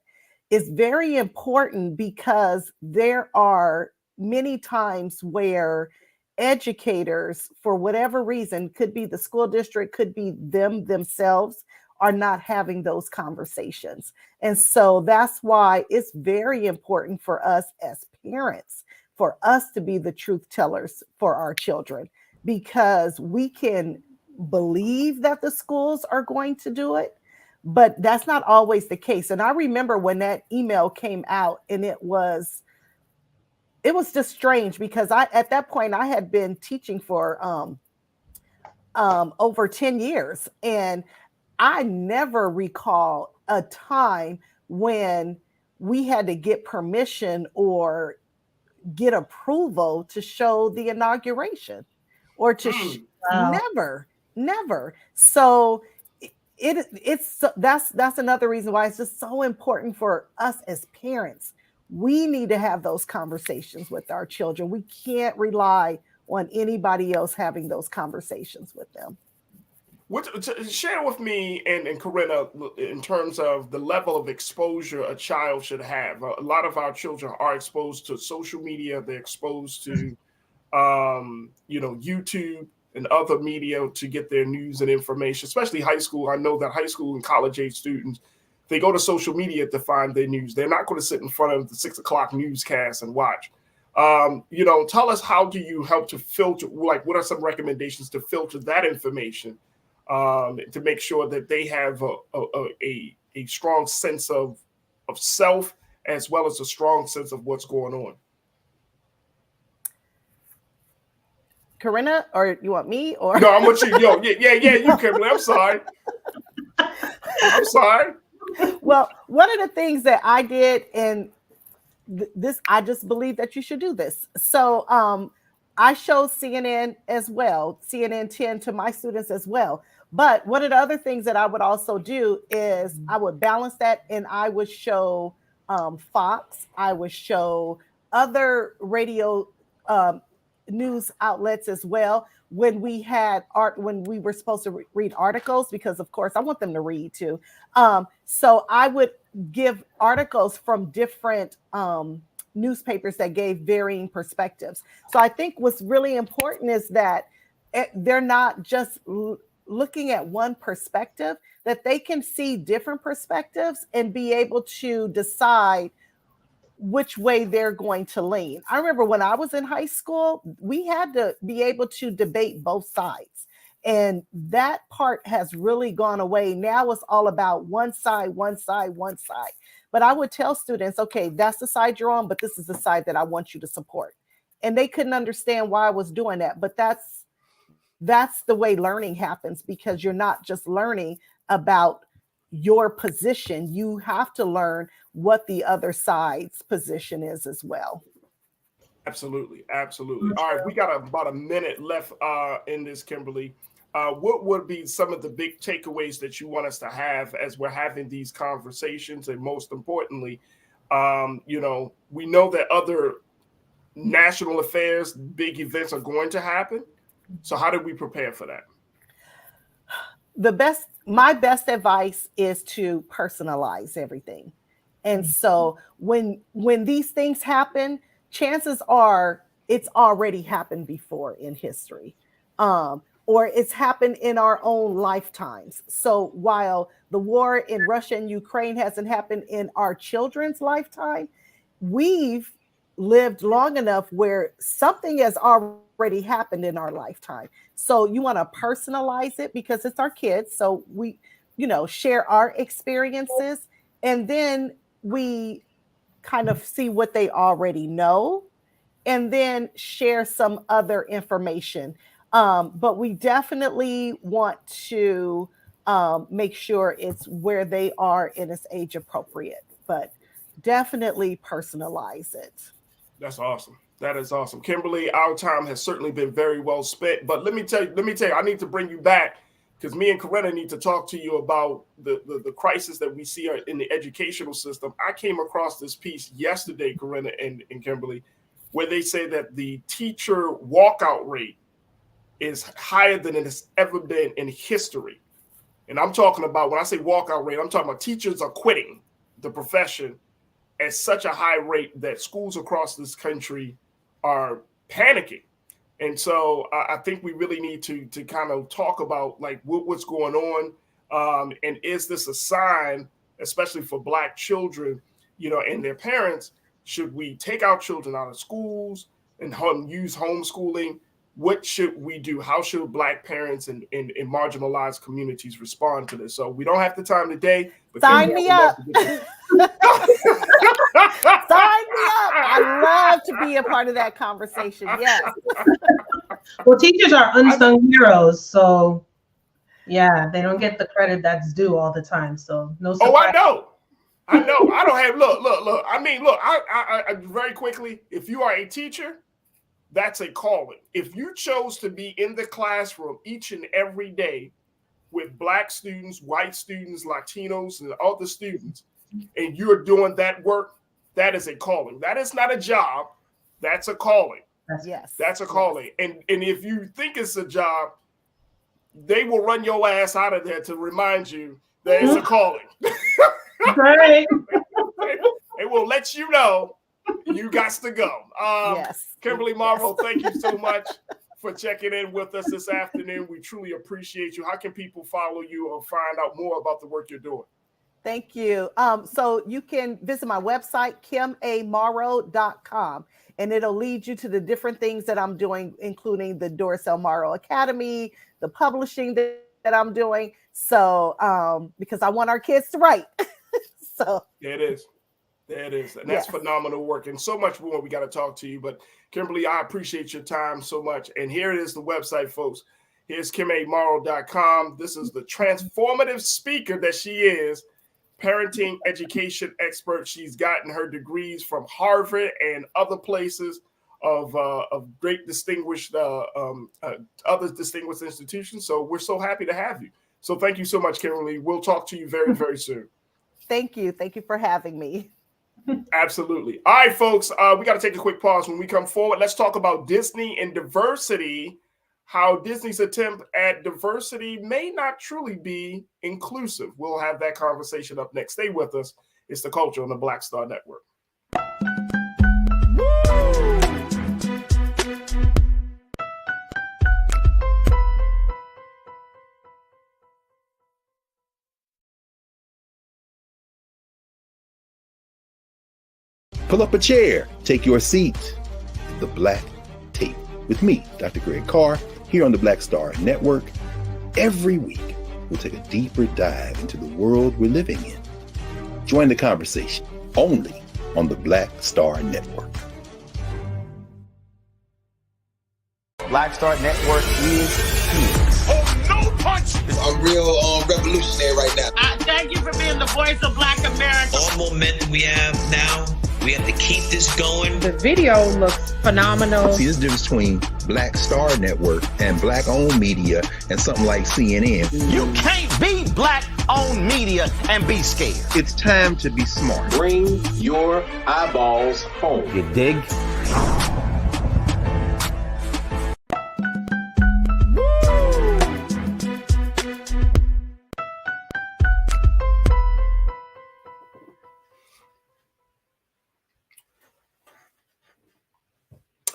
is very important, because there are many times where educators, for whatever reason, could be the school district, could be them themselves, are not having those conversations. And so that's why it's very important for us as parents, for us to be the truth tellers for our children, because we can believe that the schools are going to do it, but that's not always the case. And I remember when that email came out, and it was just strange, because at that point I had been teaching for over 10 years, and I never recall a time when we had to get permission or get approval to show the inauguration, or to never. So that's another reason why it's just so important for us as parents. We need to have those conversations with our children. We can't rely on anybody else having those conversations with them. Share with me and Corinna in terms of the level of exposure a child should have. A lot of our children are exposed to social media. They're exposed to, YouTube and other media to get their news and information, especially high school. I know that high school and college age students, they go to social media to find their news. They're not going to sit in front of the 6 o'clock newscast and watch. Tell us, how do you help to filter, like what are some recommendations to filter that information to make sure that they have a strong sense of self, as well as a strong sense of what's going on? Corinna, or you want me? Or no, I'm with you. You, Kimberly. I'm sorry. Well, one of the things that I did, and this, I just believe that you should do this. So I showed CNN as well, CNN 10 to my students as well. But one of the other things that I would also do is I would balance that, and I would show Fox, I would show other radio news outlets as well. When we had when we were supposed to read articles, because of course I want them to read too. So I would give articles from different newspapers that gave varying perspectives. So I think what's really important is that they're not just looking at one perspective, that they can see different perspectives and be able to decide which way they're going to lean. I remember when I was in high school, we had to be able to debate both sides. And that part has really gone away. Now it's all about one side, one side, one side. But I would tell students, okay, that's the side you're on, but this is the side that I want you to support. And they couldn't understand why I was doing that. But that's the way learning happens, because you're not just learning about your position. You have to learn what the other side's position is as well. Absolutely. Absolutely. All right. We got about a minute left in this, Kimberly. What would be some of the big takeaways that you want us to have as we're having these conversations? And most importantly, we know that other national affairs, big events are going to happen. So how do we prepare for that? My best advice is to personalize everything. And so when these things happen, chances are it's already happened before in history, or it's happened in our own lifetimes. So while the war in Russia and Ukraine hasn't happened in our children's lifetime, we've lived long enough where something has already happened in our lifetime. So you want to personalize it because it's our kids. So we, share our experiences, and then we kind of see what they already know, and then share some other information. But we definitely want to make sure it's where they are and it's age appropriate, but definitely personalize it. That's awesome. That is awesome. Kimberly, our time has certainly been very well spent, but let me tell you, I need to bring you back because me and Corinna need to talk to you about the crisis that we see in the educational system. I came across this piece yesterday, Corinna and Kimberly, where they say that the teacher walkout rate is higher than it has ever been in history. And I'm talking about, when I say walkout rate, I'm talking about teachers are quitting the profession at such a high rate that schools across this country are panicking. And so I think we really need to kind of talk about like what's going on. And is this a sign, especially for Black children, and their parents, should we take our children out of schools and use homeschooling? What should we do? How should Black parents and marginalized communities respond to this? So we don't have the time today. But sign me up. Sign me up. I love to be a part of that conversation. Yes. Well, teachers are unsung heroes, so yeah, they don't get the credit that's due all the time. So no surprise. Oh, I know. I don't have look. I mean, look, I very quickly, if you are a teacher, that's a calling. If you chose to be in the classroom each and every day with Black students, white students, Latinos, and other students, and you're doing that work, that is a calling. That is not a job. That's a calling. Yes. That's a calling. Yes. And if you think it's a job, they will run your ass out of there to remind you that it's a calling. Right. They will let you know you got to go. Yes. Kimberly Marvel, thank you so much for checking in with us this afternoon. We truly appreciate you. How can people follow you or find out more about the work you're doing? Thank you. So you can visit my website, kimamorrow.com, and it'll lead you to the different things that I'm doing, including the Doris L. Morrow Academy, the publishing that I'm doing. So because I want our kids to write. So there it is. There it is. And that's phenomenal work. And so much more we got to talk to you. But Kimberly, I appreciate your time so much. And here it is, the website, folks. Here's kimamorrow.com. This is the transformative speaker that she is, parenting education expert. She's gotten her degrees from Harvard and other places of great distinguished, other distinguished institutions. So we're so happy to have you. So thank you so much, Kimberly. We'll talk to you very, very soon. Thank you. Thank you for having me. Absolutely. All right, folks, we got to take a quick pause. When we come forward, let's talk about Disney and diversity, how Disney's attempt at diversity may not truly be inclusive. We'll have that conversation up next. Stay with us. It's The Culture on the Black Star Network. Pull up a chair, take your seat. The Black Tape with me, Dr. Greg Carr, here on the Black Star Network. Every week, we'll take a deeper dive into the world we're living in. Join the conversation only on the Black Star Network. Black Star Network is here. Oh, no punch! I'm real revolutionary right now. Thank you for being the voice of Black America. All momentum we have now, we have to keep this going. The video looks phenomenal. See, there's a difference between Black Star Network and Black-owned media and something like CNN. You can't be Black-owned media and be scared. It's time to be smart. Bring your eyeballs home. You dig?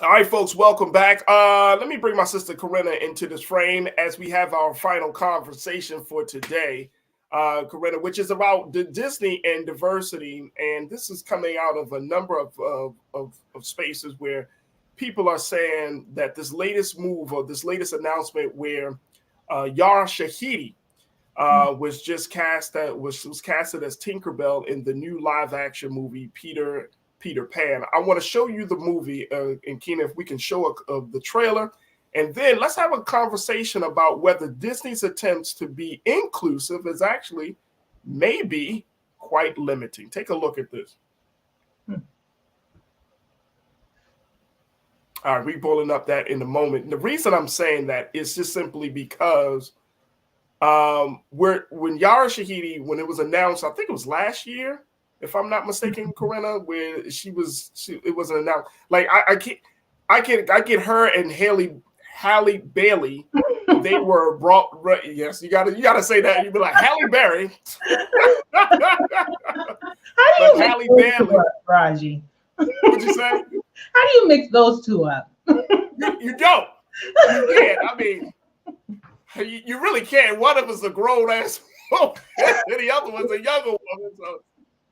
All right, folks, welcome back. Let me bring my sister Corinna into this frame as we have our final conversation for today, Corinna, which is about the Disney and diversity. And this is coming out of a number of spaces where people are saying that this latest move or this latest announcement where Yara Shahidi was just was casted as Tinkerbell in the new live action movie Peter Pan. I want to show you the movie, and Keena, if we can show the trailer, and then let's have a conversation about whether Disney's attempts to be inclusive is actually maybe quite limiting. Take a look at this. All right, we're pulling up that in a moment. And the reason I'm saying that is just simply because when Yara Shahidi, when it was announced, I think it was last year, if I'm not mistaken, Corinna, where it wasn't announced. Like I get her and Halle Bailey. They were brought. Yes, you gotta say that. You'd be like Halle Berry. How do you Halle Bailey, Farajii? What'd you say? How do you mix those two up? You don't. You can't. I mean, you really can't. One of us is a grown ass woman, and the other one's a younger woman. So.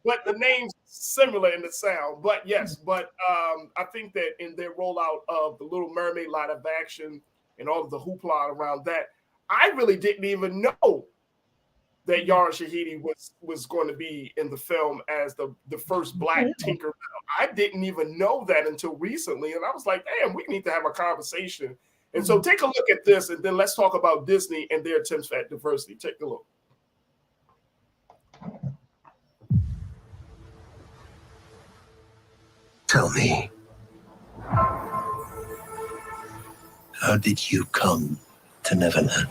But the name's similar in the sound. But yes, I think that in their rollout of the Little Mermaid live action and all of the hoopla around that, I really didn't even know that Yara Shahidi was going to be in the film as the first Black Tinkerbell. I didn't even know that until recently. And I was like, damn, we need to have a conversation. And so take a look at this, and then let's talk about Disney and their attempts at diversity. Take a look. Tell me, how did you come to Neverland?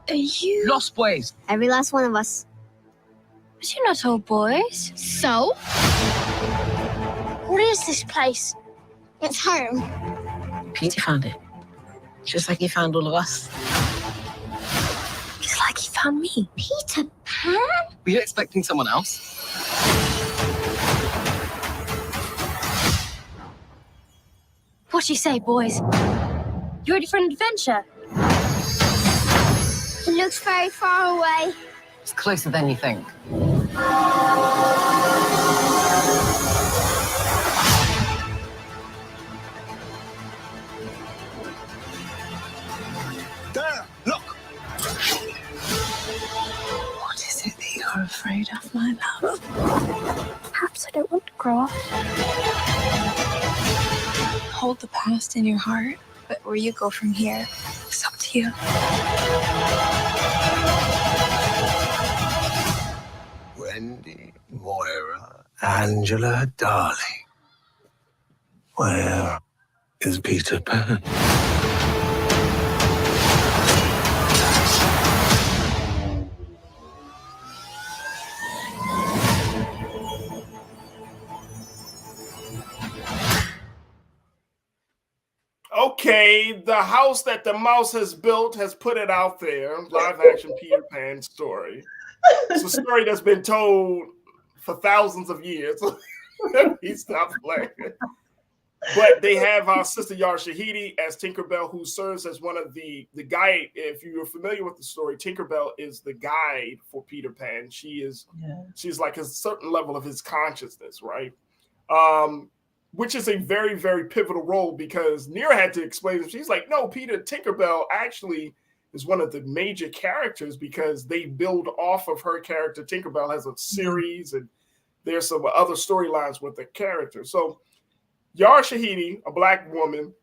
Are you Lost Boys? Every last one of us. But you're not all boys. So? What is this place? It's home. Peter found it. Just like he found all of us. Just like he found me. Peter Pan? Were you expecting someone else? What do you say, boys? You ready for an adventure? It looks very far away. It's closer than you think. There, look! What is it that you're afraid of, my love? Perhaps I don't want to grow up. Hold the past in your heart, but where you go from here, it's up to you. Wendy, Moira, Angela, darling. Where is Peter Pan? Okay, the house that the mouse has built has put it out there. Live action Peter Pan story. It's a story that's been told for thousands of years. He stopped playing. But they have our sister Yara Shahidi as Tinkerbell, who serves as one of the guide. If you're familiar with the story, Tinkerbell is the guide for Peter Pan. She's like a certain level of his consciousness, right? Which is a very, very pivotal role, because Neera had to explain it. She's like, no, Peter, Tinkerbell actually is one of the major characters, because they build off of her character. Tinkerbell has a series, and there's some other storylines with the character. So Yara Shahidi, a Black woman,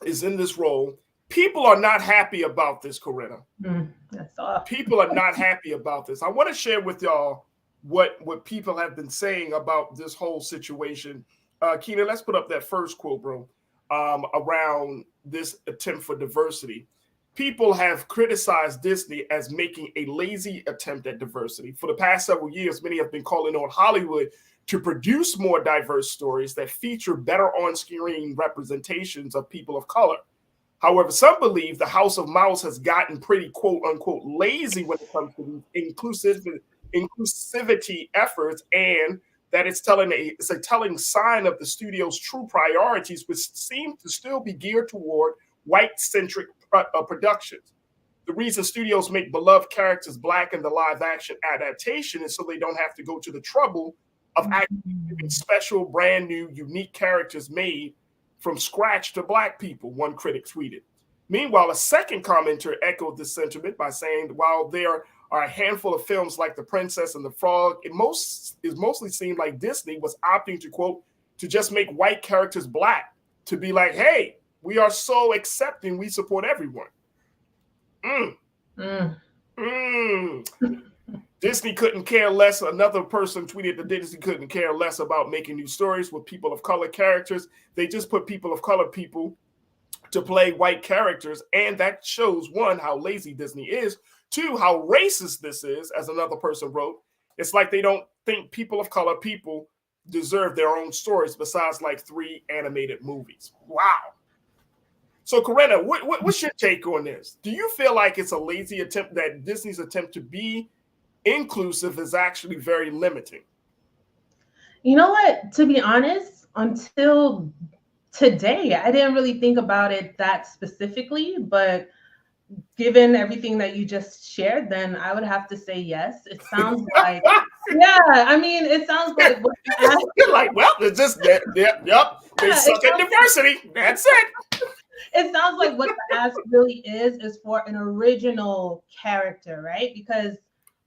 is in this role. People are not happy about this, Corinna. That's off. People are not happy about this. I want to share with y'all what people have been saying about this whole situation. Keenan, let's put up that first quote, bro, around this attempt for diversity. People have criticized Disney as making a lazy attempt at diversity. For the past several years, many have been calling on Hollywood to produce more diverse stories that feature better on-screen representations of people of color. However, some believe the House of Mouse has gotten pretty quote-unquote lazy when it comes to inclusivity efforts, and that it's a telling sign of the studio's true priorities, which seem to still be geared toward white-centric productions. The reason studios make beloved characters Black in the live-action adaptation is so they don't have to go to the trouble of actually giving special, brand new, unique characters made from scratch to Black people, one critic tweeted. Meanwhile, a second commenter echoed this sentiment by saying, while there are a handful of films like The Princess and the Frog, it mostly seemed like Disney was opting to, quote, to just make white characters Black, to be like, hey, we are so accepting, we support everyone. Disney couldn't care less. Another person tweeted that Disney couldn't care less about making new stories with people of color characters. They just put people of color people to play white characters. And that shows, one, how lazy Disney is. Two, how racist this is, as another person wrote. It's like they don't think people of color people deserve their own stories besides like 3 animated movies. Wow. So, Corinna, what's your take on this? Do you feel like it's a lazy attempt, that Disney's attempt to be inclusive is actually very limiting? You know what? To be honest, until today, I didn't really think about it that specifically, but given everything that you just shared, then I would have to say yes. It sounds like, yeah, I mean, it sounds like what you're like, well, it's just that, yep, they suck at diversity. That's it. It sounds like what the ask really is for an original character, right? Because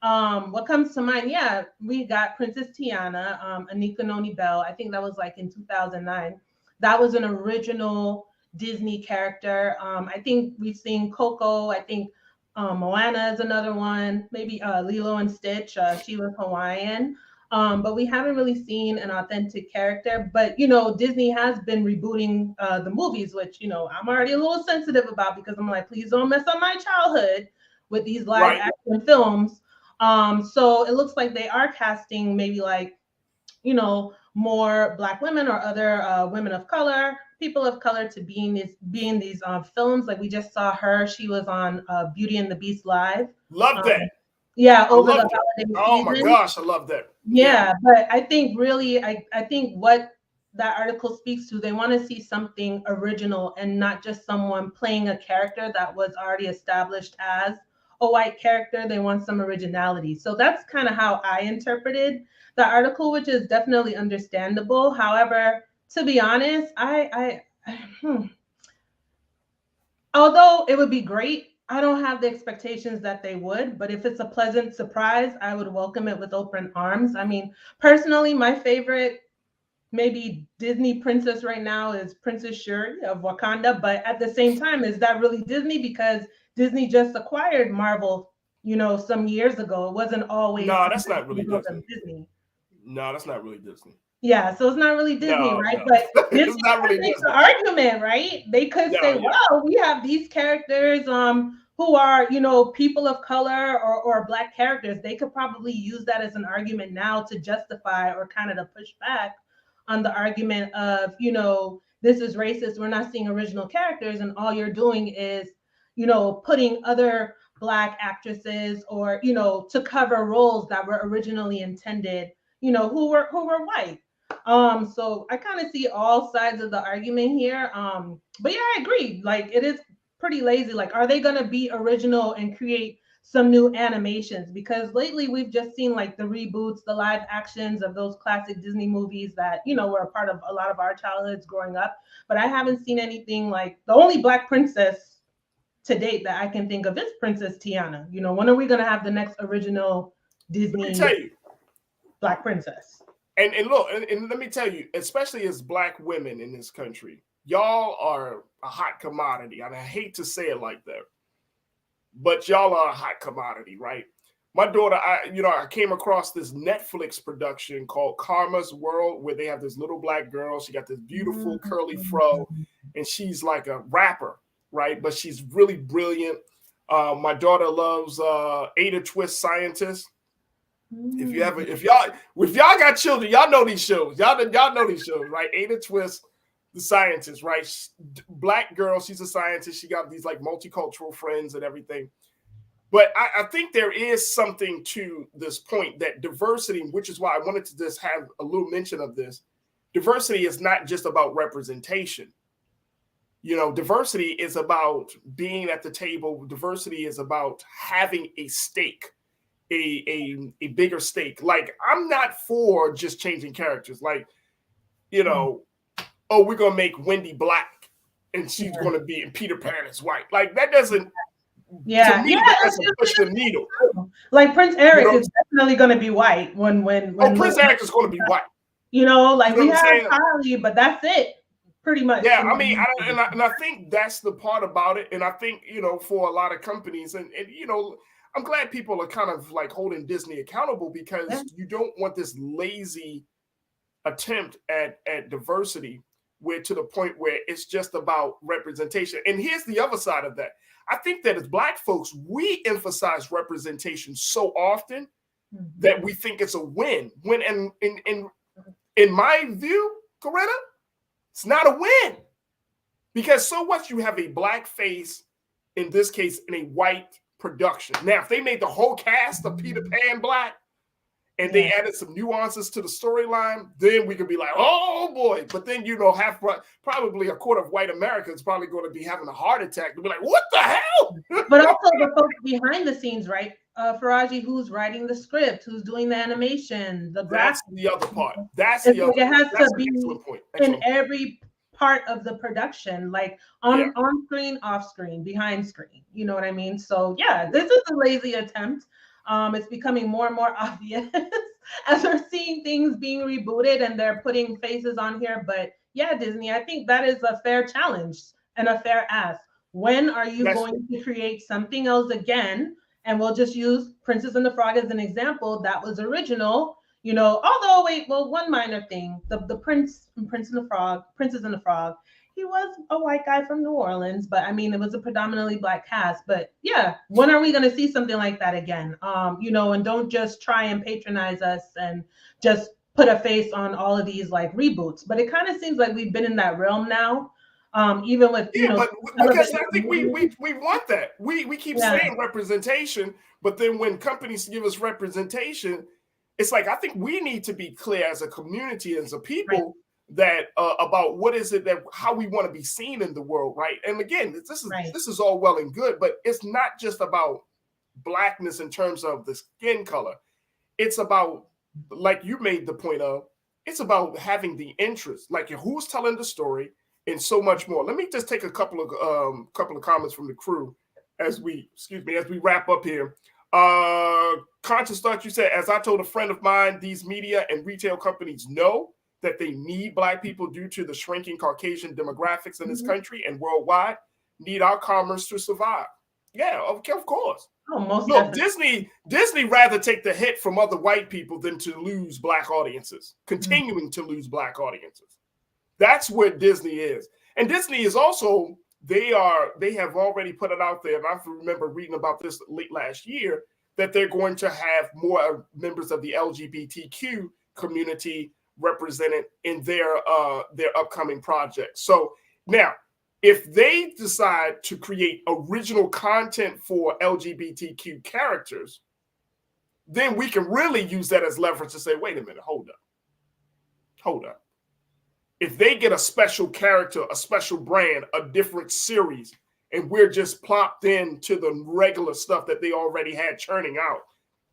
what comes to mind, yeah, we got Princess Tiana, Anika Noni Bell. I think that was like in 2009. That was an original Disney character. I think we've seen Coco. I think Moana is another one. Maybe Lilo and Stitch. She was Hawaiian. But we haven't really seen an authentic character. But, you know, Disney has been rebooting the movies, which, you know, I'm already a little sensitive about, because I'm like, please don't mess up my childhood with these live action films. So it looks like they are casting maybe like, you know, more Black women or other women of color, people of color, to be in these films. Like we just saw her. She was on Beauty and the Beast Live. Love that. Yeah, over the holiday Oh my gosh, I love that. Yeah, but I think really, I think what that article speaks to, they want to see something original and not just someone playing a character that was already established as a white character. They want some originality. So that's kind of how I interpreted the article, which is definitely understandable. However, to be honest, although it would be great, I don't have the expectations that they would, but if it's a pleasant surprise, I would welcome it with open arms. I mean, personally, my favorite maybe Disney princess right now is Princess Shuri of Wakanda, but at the same time, is that really Disney? Because Disney just acquired Marvel, you know, some years ago. It wasn't always. No, that's not really Disney. No, that's not really Disney. Yeah, so it's not really Disney, right? No. But this not really makes the argument, right? They could say, well, we have these characters who are, you know, people of color or Black characters. They could probably use that as an argument now to justify or kind of to push back on the argument of, you know, this is racist. We're not seeing original characters, and all you're doing is, you know, putting other Black actresses or, you know, to cover roles that were originally intended, you know, who were white. So I kind of see all sides of the argument here. But yeah, I agree. Like it is pretty lazy. Like, are they gonna be original and create some new animations? Because lately we've just seen like the reboots, the live actions of those classic Disney movies that, you know, were a part of a lot of our childhoods growing up. But I haven't seen anything like the only Black princess to date that I can think of is Princess Tiana. You know, when are we gonna have the next original Disney Let me tell you, Black princess? And look, and let me tell you, especially as Black women in this country, y'all are a hot commodity. And I hate to say it like that, but y'all are a hot commodity, right? My daughter, I came across this Netflix production called Karma's World, where they have this little Black girl. She got this beautiful curly fro, and she's like a rapper, right? But she's really brilliant. My daughter loves Ada Twist Scientist. If y'all got children, y'all know these shows. Y'all know these shows, right? Ada Twist, the scientist, right? Black girl, she's a scientist. She got these like multicultural friends and everything. But I think there is something to this point that diversity, which is why I wanted to just have a little mention of this. Diversity is not just about representation. You know, diversity is about being at the table. Diversity is about having a stake. A bigger stake. Like, I'm not for just changing characters. Like, you know, oh, we're gonna make Wendy Black and she's gonna be, and Peter Pan is white. Like, that doesn't. To me, that doesn't push the needle. Like Prince Eric is definitely gonna be white when Prince Eric is gonna be white. You know, like You know we have Charlie, but that's it, pretty much. Yeah, I mean, I think that's the part about it, and I think, you know, for a lot of companies, and you know, I'm glad people are kind of like holding Disney accountable, because you don't want this lazy attempt at diversity, where to the point where it's just about representation. And here's the other side of that. I think that as Black folks, we emphasize representation so often that we think it's a win. When in my view, Coretta, it's not a win. Because so what, you have a Black face, in this case, in a white production. Now, if they made the whole cast of Peter Pan Black and they added some nuances to the storyline, then we could be like, oh boy. But then, you know, probably a quarter of white America is probably going to be having a heart attack. They'll be like, what the hell? But also the folks behind the scenes, right? Farajii, who's writing the script, who's doing the animation, the graphics. That's the other part. That's the other. It has to be point. in every part of the production, like on screen, off screen, behind screen. You know what I mean? So yeah, this is a lazy attempt. It's becoming more and more obvious as we're seeing things being rebooted and they're putting faces on here. But yeah, Disney, I think that is a fair challenge and a fair ask. When are you going to create something else again? And we'll just use Princess and the Frog as an example. That was original, you know, although one minor thing, the Princess and the Frog, he was a white guy from New Orleans, but I mean, it was a predominantly Black cast. But yeah, when are we going to see something like that again? You know, and don't just try and patronize us and just put a face on all of these like reboots. But it kind of seems like we've been in that realm now. Even with, you know, but because I think we want that. We keep saying representation, but then when companies give us representation, it's like, I think we need to be clear as a community, as a people, that about what is it that, how we want to be seen in the world, right? And again, this is all well and good, but it's not just about Blackness in terms of the skin color. It's about, like you made the point of, it's about having the interest, like who's telling the story, and so much more. Let me just take a couple of comments from the crew as we wrap up here. Conscious Thought, you said, as I told a friend of mine, these media and retail companies know that they need Black people due to the shrinking Caucasian demographics in this country and worldwide, need our commerce to survive. Yeah, of course. Oh, look, Disney rather take the hit from other white people than to lose Black audiences, continuing to lose Black audiences. That's where Disney is. And Disney is also, they have already put it out there, and I remember reading about this late last year, that they're going to have more members of the LGBTQ community represented in their upcoming projects. So now, if they decide to create original content for LGBTQ characters, then we can really use that as leverage to say, wait a minute, hold up. hold up. If they get a special character, a special brand, a different series, and we're just plopped into the regular stuff that they already had churning out,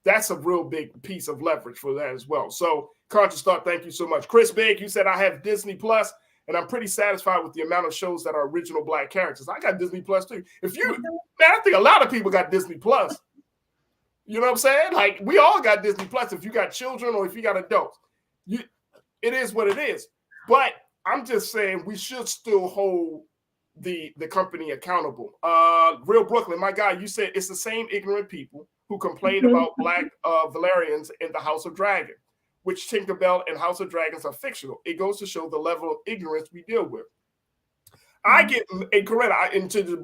that's a real big piece of leverage for that as well. So, Conscious Thought, thank you so much. Chris Big, you said I have Disney Plus, and I'm pretty satisfied with the amount of shows that are original Black characters. I got Disney Plus too. Man, I think a lot of people got Disney Plus. You know what I'm saying? Like, we all got Disney Plus if you got children or if you got adults. It is what it is. But I'm just saying we should still hold the company accountable. Real Brooklyn, my guy, you said it's the same ignorant people who complained about Black Valerians in the House of Dragon, which Tinkerbell and House of Dragons are fictional. It goes to show the level of ignorance we deal with. I get, and Coretta, into the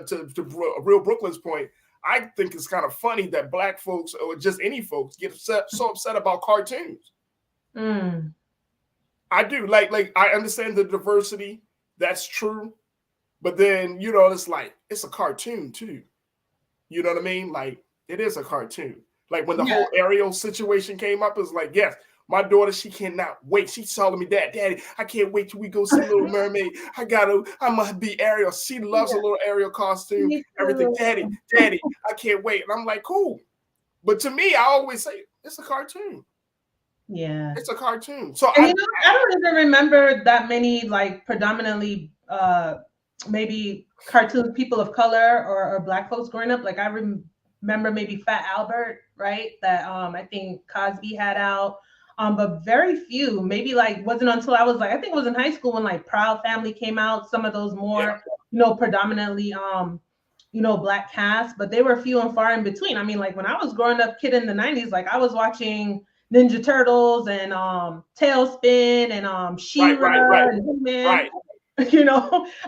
to Real Brooklyn's point, I think it's kind of funny that Black folks or just any folks get so upset about cartoons. I do. Like I understand the diversity. That's true. But then, it's like, it's a cartoon too. You know what I mean? Like, it is a cartoon. Like when the whole Ariel situation came up, it's like, yes, my daughter, she cannot wait. She's telling me that, Daddy, I can't wait till we go see Little Mermaid. I must be Ariel. She loves a little Ariel costume, everything. Daddy, I can't wait. And I'm like, cool. But to me, I always say, it's a cartoon. Yeah. It's a cartoon. So I don't even remember that many like predominantly maybe cartoon people of color or Black folks growing up. Like I remember maybe Fat Albert, right? That I think Cosby had out. But very few, maybe like wasn't until I was like, I think it was in high school when like Proud Family came out, some of those more, predominantly Black cast, but they were few and far in between. I mean, like when I was growing up kid in the 90s, like I was watching Ninja Turtles and Tailspin and She-Ra and He-Man. Right.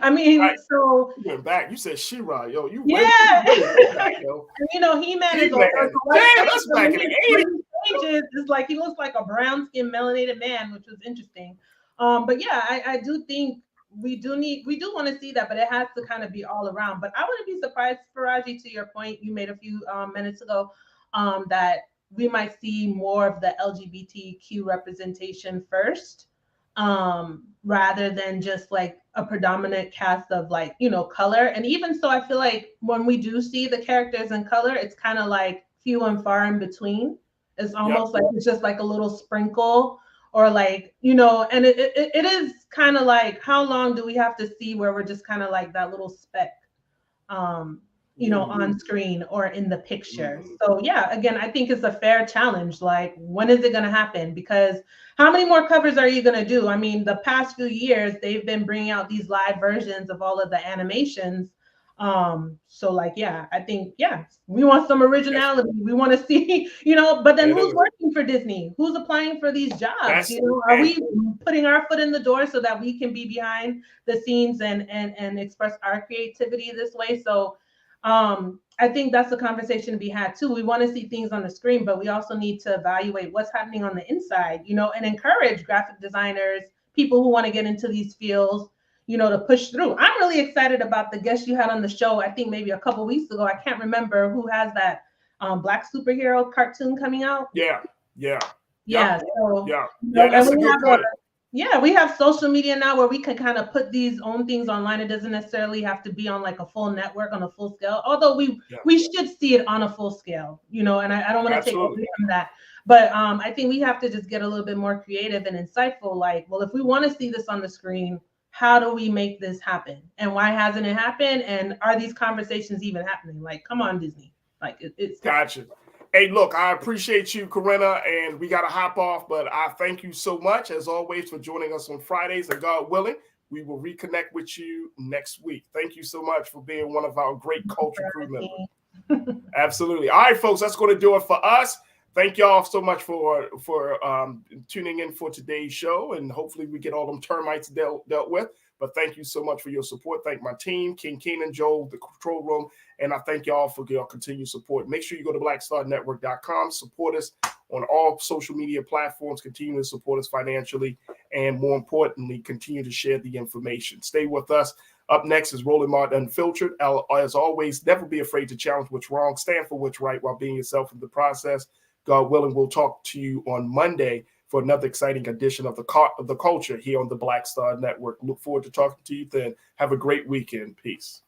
I mean, so you went back. You said She-Ra, yo. You back, yo. And, He-Man is that's back in the 80s. It's like he looks like a brown-skinned melanated man, which was interesting. But yeah, I do think we do want to see that, but it has to kind of be all around. But I wouldn't be surprised, Farajii, to your point you made a few minutes ago, that we might see more of the LGBTQ representation first, rather than just like a predominant cast of like, color. And even so, I feel like when we do see the characters in color, it's kind of like few and far in between. It's almost like it's just like a little sprinkle or like, and it is kind of like, how long do we have to see where we're just kind of like that little speck, on screen or in the picture. So yeah, again, I think it's a fair challenge. Like, when is it going to happen? Because how many more covers are you going to do? I mean, the past few years, they've been bringing out these live versions of all of the animations. So like, yeah, I think, we want some originality. We want to see, but then who's working for Disney? Who's applying for these jobs? Are we putting our foot in the door so that we can be behind the scenes and express our creativity this way? So I think that's a conversation to be had too. We want to see things on the screen, but we also need to evaluate what's happening on the inside, and encourage graphic designers, people who want to get into these fields, to push through. I'm really excited about the guest you had on the show. I think maybe a couple weeks ago. I can't remember who has that Black superhero cartoon coming out. Yeah. So, that's a good point. We have social media now where we can kind of put these own things online. It doesn't necessarily have to be on like a full network on a full scale, although we should see it on a full scale, and I don't want to take away from that. But I think we have to just get a little bit more creative and insightful. Like, well, if we want to see this on the screen, how do we make this happen? And why hasn't it happened? And are these conversations even happening? Like, come on, Disney. Like, it's gotcha. Hey, look, I appreciate you, Corinna, and we got to hop off, but I thank you so much, as always, for joining us on Fridays, and God willing, we will reconnect with you next week. Thank you so much for being one of our great culture crew members. Absolutely. All right, folks, that's going to do it for us. Thank y'all so much for tuning in for today's show, and hopefully we get all them termites dealt with. But thank you so much for your support. Thank my team, King Keenan, Joe, the control room, and I thank y'all for your continued support. Make sure you go to blackstarnetwork.com, support us on all social media platforms, continue to support us financially, and more importantly, continue to share the information. Stay with us. Up next is Roland Martin Unfiltered. As always, never be afraid to challenge what's wrong. Stand for what's right while being yourself in the process. God willing, we'll talk to you on Monday for another exciting edition of the Culture here on the Black Star Network. Look forward to talking to you then. Have a great weekend. Peace.